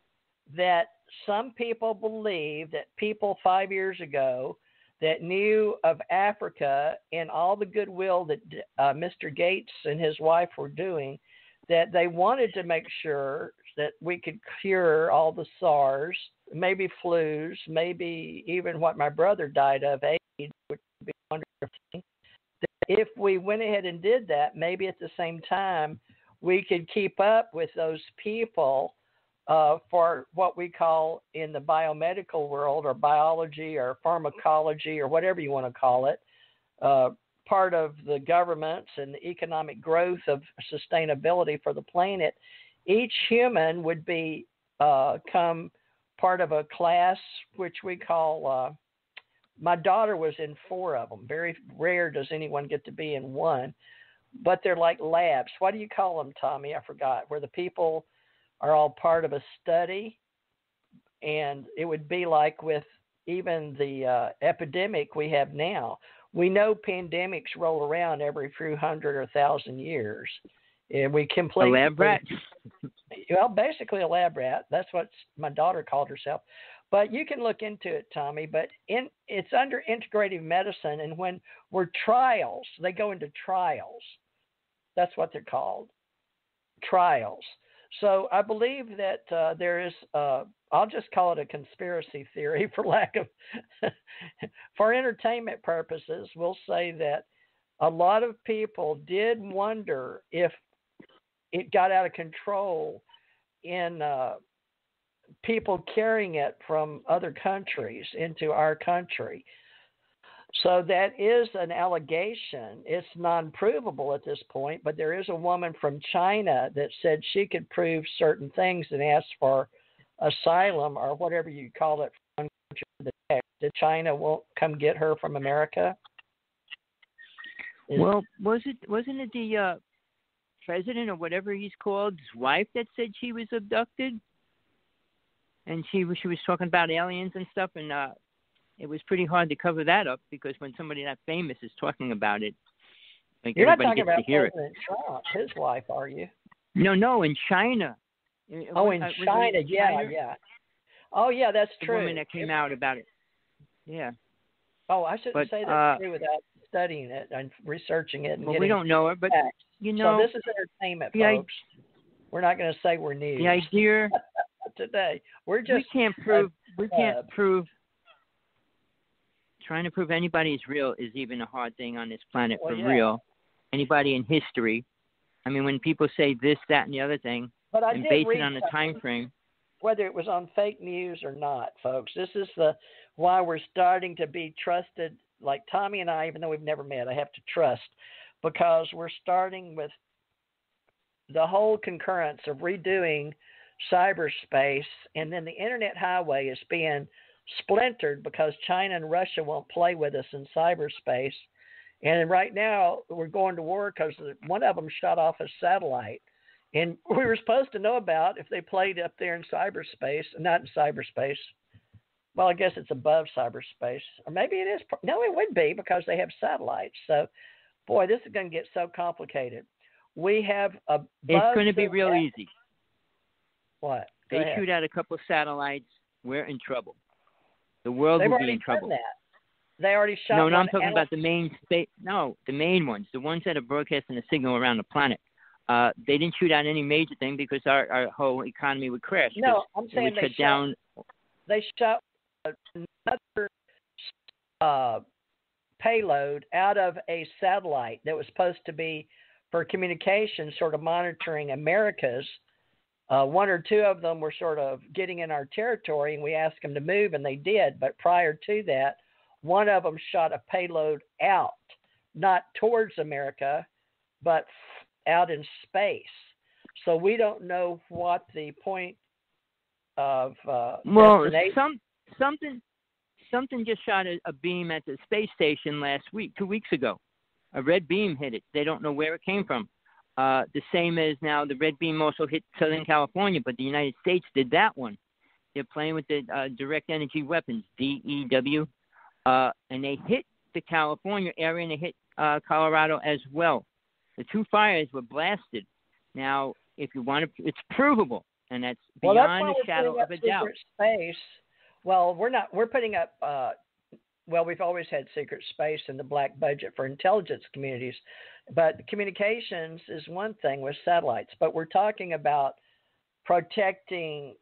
that some people believe that people 5 years ago that knew of Africa and all the goodwill that Mr. Gates and his wife were doing, that they wanted to make sure that we could cure all the SARS, maybe flus, maybe even what my brother died of, AIDS, which would be a wonderful thing. If we went ahead and did that, maybe at the same time we could keep up with those people for what we call in the biomedical world or biology or pharmacology or whatever you want to call it, part of the governments and the economic growth of sustainability for the planet. Each human would become part of a class which we call, my daughter was in 4 of them. Very rare does anyone get to be in one, but they're like labs. What do you call them, Tommy? I forgot. Where the people are all part of a study, and it would be like with even the epidemic we have now. We know pandemics roll around every few hundred or 1,000 years. And we completely... A lab rat? Well, basically a lab rat. That's what my daughter called herself. But you can look into it, Tommy. But it's under integrative medicine, and when we're trials, they go into trials. That's what they're called, trials. So I believe that there is, I'll just call it a conspiracy theory for lack of, for entertainment purposes, we'll say that a lot of people did wonder if it got out of control in people carrying it from other countries into our country. So that is an allegation. It's non-provable at this point, but there is a woman from China that said she could prove certain things and asked for asylum or whatever you call it from one country to the next. That China won't come get her from America. Well, wasn't it the president or whatever he's called, his wife, that said she was abducted? And she was talking about aliens and stuff, and it was pretty hard to cover that up because when somebody that famous is talking about it, like You're not everybody talking gets about to hear President Trump, his wife, are you? No, in China. Oh, in China, China? yeah. Oh, yeah, that's true. The woman that came out about it. Yeah. Oh, I shouldn't say that's true without studying it and researching it. And well, we don't know her, but facts. you know, so this is entertainment, folks. We're not going to say we're news. The idea today, we're just we can't prove. Trying to prove anybody's real is even a hard thing on this planet real. Anybody in history. I mean, when people say this, that, and the other thing, and base it on a time frame. Whether it was on fake news or not, folks, this is why we're starting to be trusted. Like Tommy and I, even though we've never met, I have to trust because we're starting with the whole concurrence of redoing cyberspace, and then the internet highway is being splintered because China and Russia won't play with us in cyberspace. And right now we're going to war because one of them shot off a satellite. And we were supposed to know about if they played up there in cyberspace, not in cyberspace. Well, I guess it's above cyberspace. Or maybe it is. No, it would be because they have satellites. So, boy, this is going to get so complicated. We have it's going to be real easy. What? They shoot out a couple of satellites. We're in trouble. The world will be in trouble. Done that. They already shot. No, I'm talking about the main the main ones, the ones that are broadcasting the signal around the planet. They didn't shoot out any major thing because our whole economy would crash. No, I'm saying they shot. They shot another payload out of a satellite that was supposed to be for communication, sort of monitoring America's. One or two of them were sort of getting in our territory, and we asked them to move, and they did. But prior to that, one of them shot a payload out, not towards America, but out in space. So we don't know what the point of destination. Something just shot a beam at the space station 2 weeks ago. A red beam hit it. They don't know where it came from. The same as now the red beam also hit Southern California, but the United States did that one. They're playing with the direct energy weapons, DEW, and they hit the California area and they hit Colorado as well. The two fires were blasted. Now, if you want to, it's provable, and that's beyond a shadow of a doubt. Space. Well, we're putting up. Well, we've always had secret space in the black budget for intelligence communities, but communications is one thing with satellites. But we're talking about protecting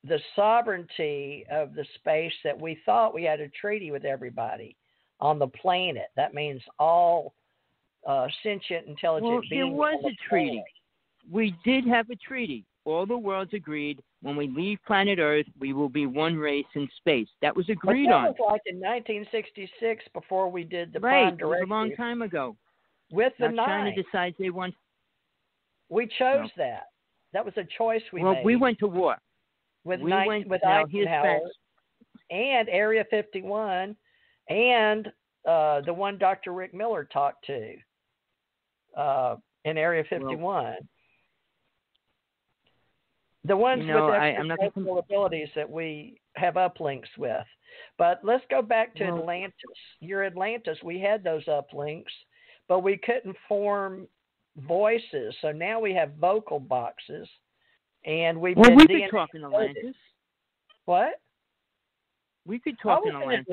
the sovereignty of the space that we thought we had a treaty with everybody on the planet. That means all sentient, intelligent beings. There was a treaty. We did have a treaty. All the worlds agreed when we leave planet Earth, we will be one race in space. That was agreed on. That was like in 1966 before we did the Prime Directive. Right, it was a long time ago. With the now China decides they want. We chose that. That was a choice we made. Well, we went to war. With Eisenhower and Area 51 and the one Dr. Rick Miller talked to in Area 51. The ones with extraterrestrial abilities that we have uplinks with. But let's go back to Atlantis. Your Atlantis, we had those uplinks, but we couldn't form voices. So now we have vocal boxes. And we could talk in Atlantis. What? We could talk in Atlantis.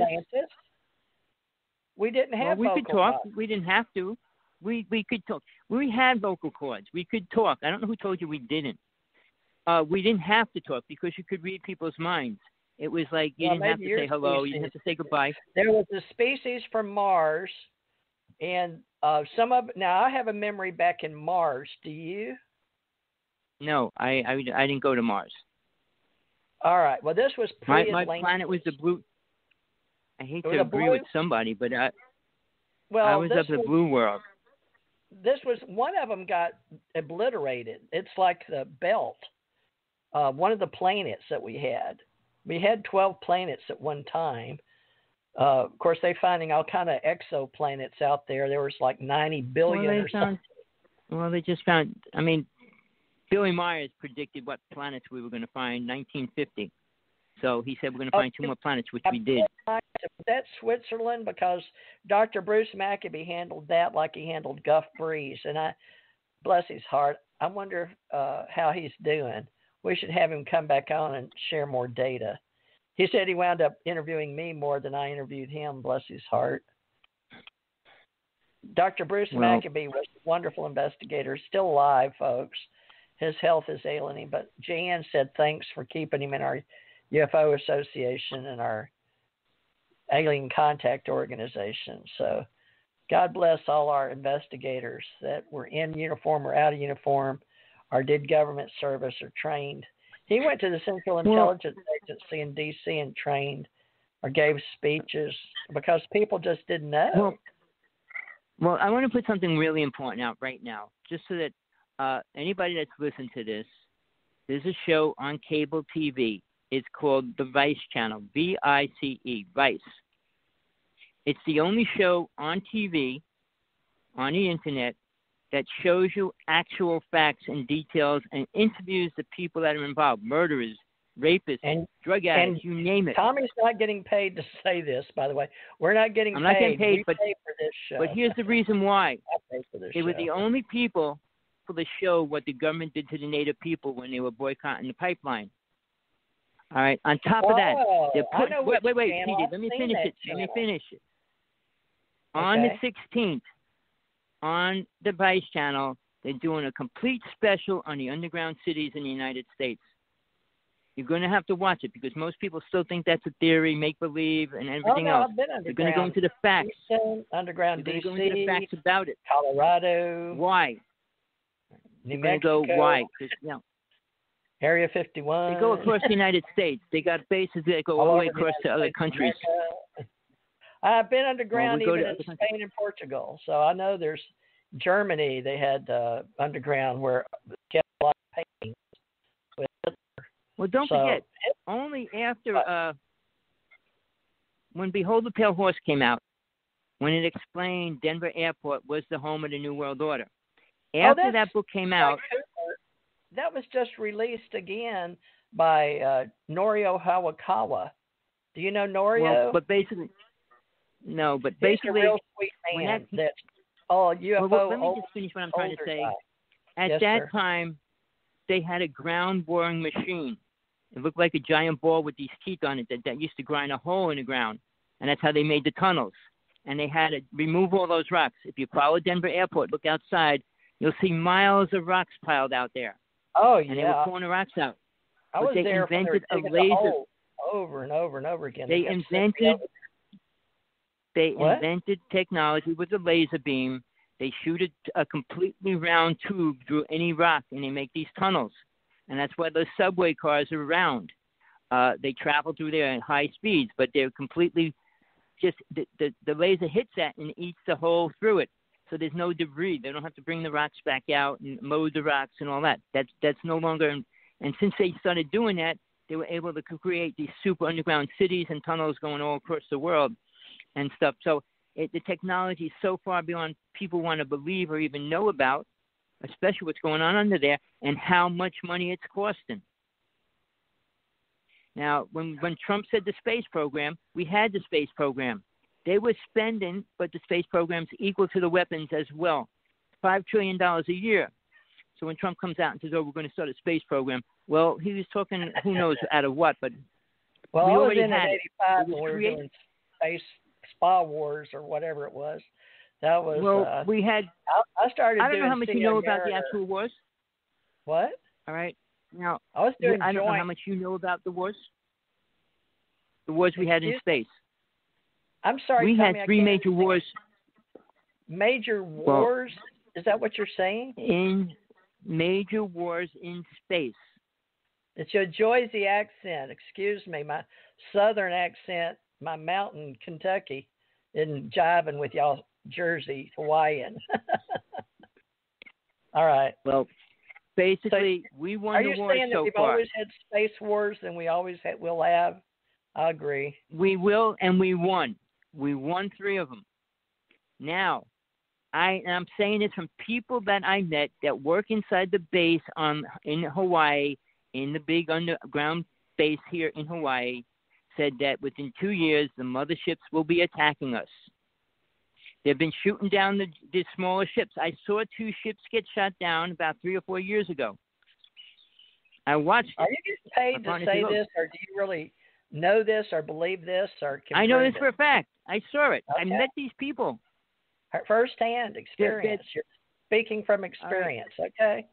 We didn't have vocal we could talk. boxes. We didn't have to. We could talk. We had vocal cords. We could talk. I don't know who told you we didn't. We didn't have to talk because you could read people's minds. It was like you didn't have to say hello. You didn't have to say goodbye. There was a species from Mars, and now I have a memory back in Mars. Do you? No, I didn't go to Mars. All right. Well, this was my planet was the blue. I hate to agree with somebody, but I was of the blue world. This was one of them got obliterated. It's like the belt. One of the planets that we had. We had 12 planets at one time. Of course, they're finding all kind of exoplanets out there. There was like 90 billion something. Well, they just found, I mean, Billy Myers predicted what planets we were going to find in 1950. So he said we're going to find 2 more planets, which we did. That's Switzerland, because Dr. Bruce Maccabee handled that like he handled Guff Breeze. And bless his heart, I wonder how he's doing. We should have him come back on and share more data. He said he wound up interviewing me more than I interviewed him, bless his heart. Dr. Bruce Maccabee was a wonderful investigator, still alive, folks. His health is ailing him, but Jan said thanks for keeping him in our UFO Association and our Alien Contact Organization. So God bless all our investigators that were in uniform or out of uniform or did government service or trained. He went to the Central Intelligence Agency in D.C. and trained or gave speeches because people just didn't know. Well, I want to put something really important out right now, just so that anybody that's listened to this, there's a show on cable TV. It's called the Vice Channel, V-I-C-E, Vice. It's the only show on TV, on the internet, that shows you actual facts and details and interviews the people that are involved, murderers, rapists, and drug addicts, you name it. Tommy's not getting paid to say this, by the way. We're not getting paid. I'm not getting paid, we pay for this show. But here's the reason why. I pay for this they were the only people for the show what the government did to the Native people when they were boycotting the pipeline. All right. On top of that, they put, wait, TD, let me finish it. On the 16th, on the Vice Channel, they're doing a complete special on the underground cities in the United States. You're going to have to watch it because most people still think that's a theory, make-believe, and everything else. I've been They're going to go into the facts. Houston, underground They're DC, going to go into the facts about it. Colorado. Why? New They're Mexico. going to go, why? Because, Area 51. they go across the United States. They got bases that go all the way across to other countries. I've been underground even in Spain Spain and Portugal. So I know there's Germany. They had underground where they kept a lot of paintings. Well, don't forget, only after when Behold the Pale Horse came out, when it explained Denver Airport was the home of the New World Order. After that book came out. That was just released again by Norio Hawakawa. Do you know Norio? Well, but basically, no, but He's basically, a real sweet man. That's all UFO. Well, let me just finish what I'm trying to say. Guy. At that time, they had a ground boring machine. It looked like a giant ball with these teeth on it that used to grind a hole in the ground, and that's how they made the tunnels. And they had to remove all those rocks. If you follow Denver Airport, look outside, you'll see miles of rocks piled out there. Oh, yeah. And they were pulling the rocks out. I was they there invented when they a laser. Over and over and over again. They invented technology with a laser beam. They shoot a completely round tube through any rock, and they make these tunnels. And that's why those subway cars are round. They travel through there at high speeds, but they're completely just the laser hits that and eats the hole through it. So there's no debris. They don't have to bring the rocks back out and mow the rocks and all that. That's no longer. And since they started doing that, they were able to create these super underground cities and tunnels going all across the world and stuff. So the technology is so far beyond people want to believe or even know about, especially what's going on under there and how much money it's costing. Now, when Trump said the space program, we had the space program. They were spending, but the space program's equal to the weapons as well, $5 trillion a year. So when Trump comes out and says, "Oh, we're going to start a space program," well, he was talking, who knows out of what, but well, we I was already in had 85 when we were doing space spa wars or whatever it was. That was we had. I started. I don't know doing how much you know about the actual wars. What? All right. Now I was doing. I don't know how much you know about the wars. The wars we had in space. I'm sorry. We Tommy, had 3 major wars. Major wars? Is that what you're saying? In major wars in space. It's your Jersey accent. Excuse me, my southern accent, my mountain Kentucky, isn't jiving with y'all Jersey Hawaiian. All right. Well, basically, we won the war so far. Are you saying that we've always had space wars and we always will have? I agree. We will, and we won. We won 3 of them. Now, I'm saying this from people that I met that work inside the base in Hawaii, in the big underground base here in Hawaii, said that within 2 years the motherships will be attacking us. They've been shooting down the smaller ships. I saw 2 ships get shot down about 3 or 4 years ago. I watched. Are you getting paid to say this, or do you really know this, or believe this, or can I know this prove for a fact. I saw it. Okay. I met these people. First-hand experience. You're speaking from experience, okay?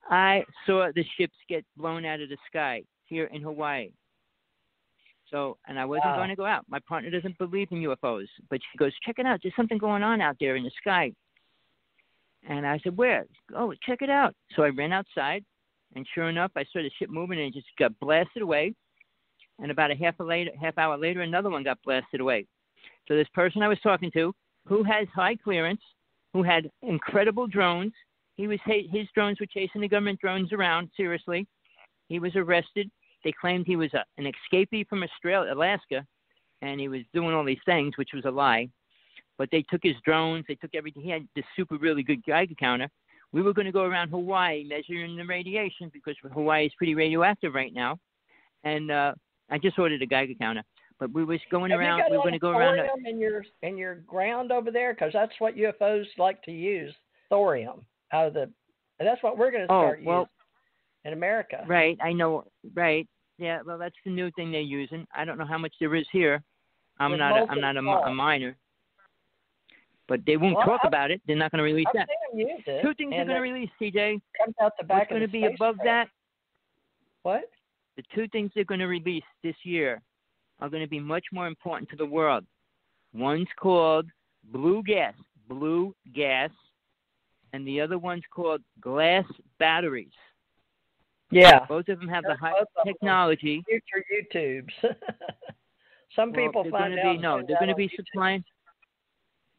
I saw the ships get blown out of the sky here in Hawaii. So, and I wasn't going to go out. My partner doesn't believe in UFOs, but she goes, check it out. There's something going on out there in the sky. And I said, where? Oh, check it out. So I ran outside, and sure enough, I saw the ship moving, and it just got blasted away. And about a half hour later, another one got blasted away. So this person I was talking to, who has high clearance, who had incredible drones, his drones were chasing the government drones around, seriously. He was arrested. They claimed he was an escapee from Alaska, and he was doing all these things, which was a lie. But they took his drones. They took everything. He had this super really good Geiger counter. We were going to go around Hawaii measuring the radiation because Hawaii is pretty radioactive right now. And I just ordered a Geiger counter. But we was going around. We were going to go around. In your ground over there, because that's what UFOs like to use, thorium out of the. And that's what we're going to start using in America. Right, I know. Right, yeah. Well, that's the new thing they're using. I don't know how much there is here. I'm not a miner. But they won't talk about it. They're not going to release that. Use it, 2 things they're going to release, TJ. Comes out the back. What's going to be above that? What? The 2 things they're going to release this year are going to be much more important to the world. One's called blue gas, and the other one's called glass batteries. Yeah. Both of them have the high technology. Future YouTubes. Some people find out. They're going to be supplying.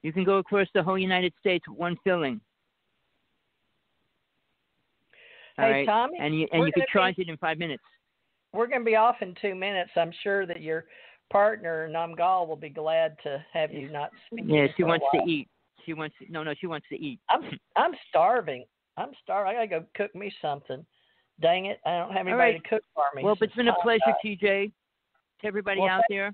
You can go across the whole United States with 1 filling. All right? Tommy, and you can charge it in 5 minutes. We're going to be off in 2 minutes. I'm sure that your partner, Namgal, will be glad to have you not speak. Yeah, she wants to eat. She wants to eat. I'm starving. I got to go cook me something. Dang it, I don't have anybody to cook for me. Well, it's been a pleasure, TJ. To everybody out there,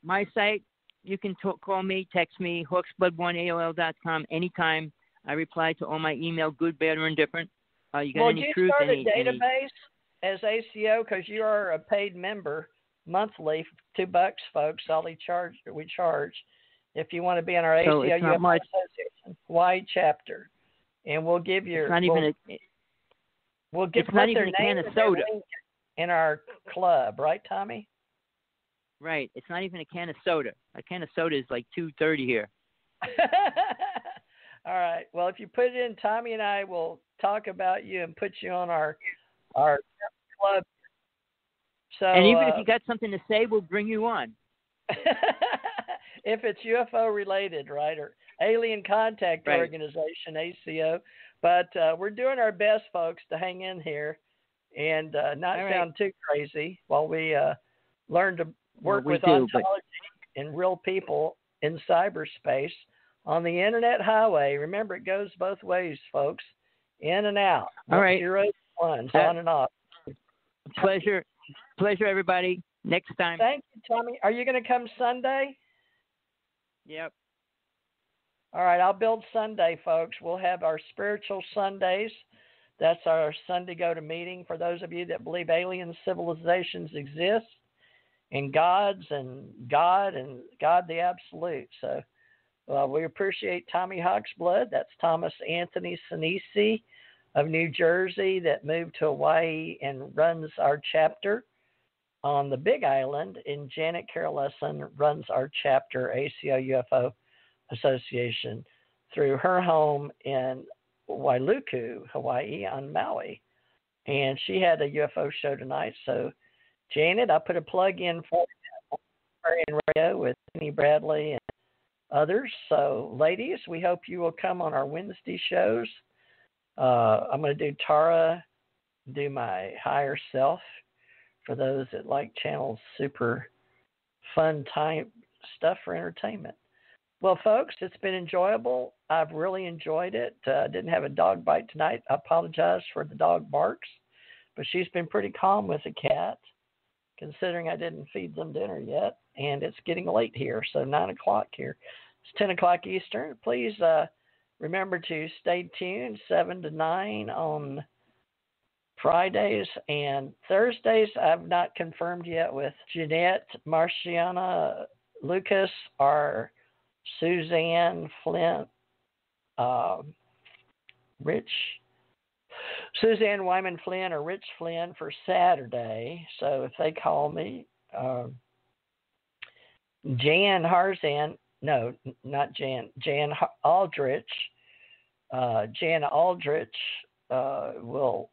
my site, you can call me, text me, hawksblood1aol.com anytime. I reply to all my email, good, bad, or indifferent. You got any truth? Well, did you start a database as ACO, because you are a paid member monthly, $2, folks. All we charge if you want to be in our ACO UFO Association Hawaii chapter, and we'll give you. It's not even We'll get not even a can of soda in our club, right, Tommy? Right. It's not even a can of soda. A can of soda is like $2.30 here. All right. Well, if you put it in, Tommy and I will talk about you and put you on our club. So, and even if you got something to say, we'll bring you on. If it's UFO related, right, or Alien Contact Organization, ACO. But we're doing our best, folks, to hang in here and not sound too crazy while we learn to work with ontology and real people in cyberspace on the internet highway. Remember, it goes both ways, folks, in and out. All right. Zeros, ones, on and off. Pleasure, everybody. Next time. Thank you, Tommy. Are you going to come Sunday? Yep. All right, I'll build Sunday, folks. We'll have our spiritual Sundays. That's our Sunday go-to meeting for those of you that believe alien civilizations exist, and God the Absolute. So we appreciate Tommy Hawksblood. That's Thomas Anthony Sinisi of New Jersey that moved to Hawaii and runs our chapter on the Big Island. And Janet Carolesson runs our chapter, ACO UFO Association, through her home in Wailuku, Hawaii, on Maui. And she had a UFO show tonight. So, Janet, I put a plug in for her in radio with Penny Bradley and others. So, ladies, we hope you will come on our Wednesday shows. I'm going to do Tara, do my higher self for those that like channel super fun type stuff for entertainment. Well, folks, it's been enjoyable. I've really enjoyed it. Didn't have a dog bite tonight. I apologize for the dog barks, but she's been pretty calm with the cat, considering I didn't feed them dinner yet, and it's getting late here, so 9 o'clock here. It's 10 o'clock Eastern. Please remember to stay tuned 7 to 9 on Fridays and Thursdays. I've not confirmed yet with Jeanette, Marciana, Lucas, or Suzanne Flint, Suzanne Wyman Flynn or Rich Flynn for Saturday. So if they call me, Jan Harzan, no, not Jan, Jan Aldrich, Jan Aldrich will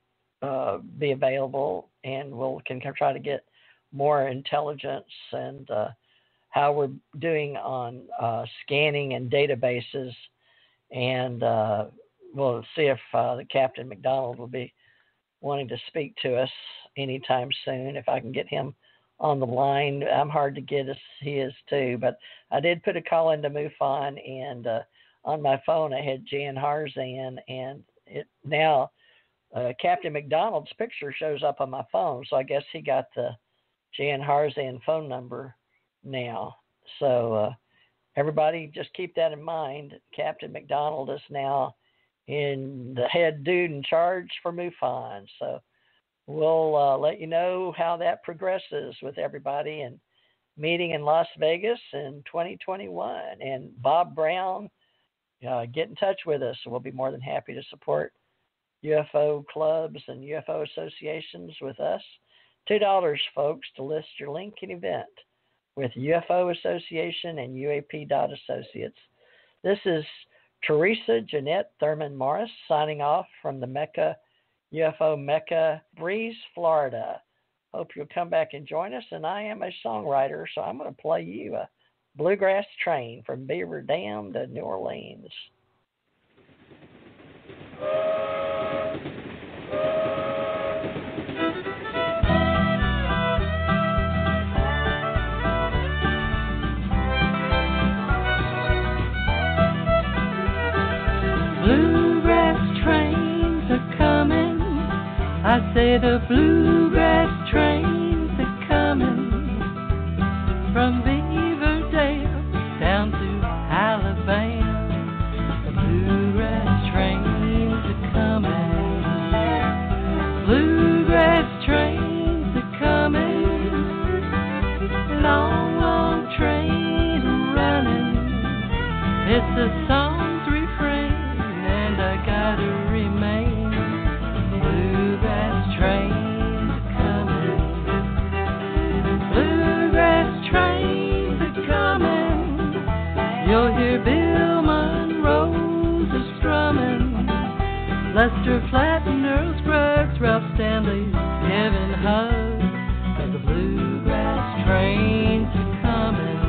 be available, and can try to get more intelligence and how we're doing on scanning and databases, and we'll see if the Captain McDonald will be wanting to speak to us anytime soon. If I can get him on the line, I'm hard to get as he is too, but I did put a call into MUFON, and on my phone I had Jan Harzan, and it now Captain McDonald's picture shows up on my phone, so I guess he got the Jan Harzan phone number now. So everybody just keep that in mind. Captain McDonald is now in the head dude in charge for MUFON. So we'll let you know how that progresses with everybody, and meeting in Las Vegas in 2021. And Bob Brown, get in touch with us. We'll be more than happy to support UFO clubs and UFO associations with us. $2, folks, to list your link and event with UFO Association and UAP.Associates. This is Theresa Jeanette Thurman Morris signing off from the Mecca, UFO Mecca, Breeze, Florida. Hope you'll come back and join us. And I am a songwriter, so I'm going to play you a Bluegrass Train from Beaver Dam to New Orleans. Bluegrass trains are coming. I say the bluegrass trains are coming from Beaverdale down to Alabama. The bluegrass trains are coming. Bluegrass trains are coming. Long, long train running. It's a song's refrain, and I gotta remain. Bluegrass trains are coming. Bluegrass trains are coming. You'll hear Bill Monroe's a strumming, Lester Flatt, Earl Scruggs, Ralph Stanley's giving hugs. 'Cause the bluegrass trains are coming.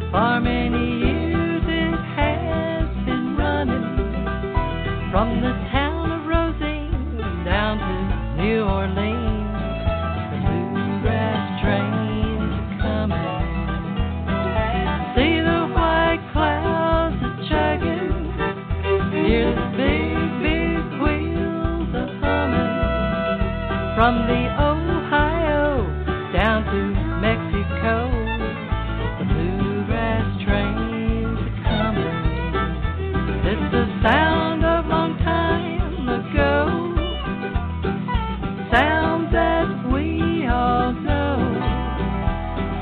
For many years it has been running from the town of Rosine down to New Orleans. The bluegrass trains are coming. See the white clouds a chugging, hear the big, big wheels a humming from the Ohio down to Mexico. Sound of long time ago, sounds that we all know.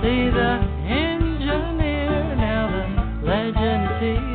See the engineer, now the legend is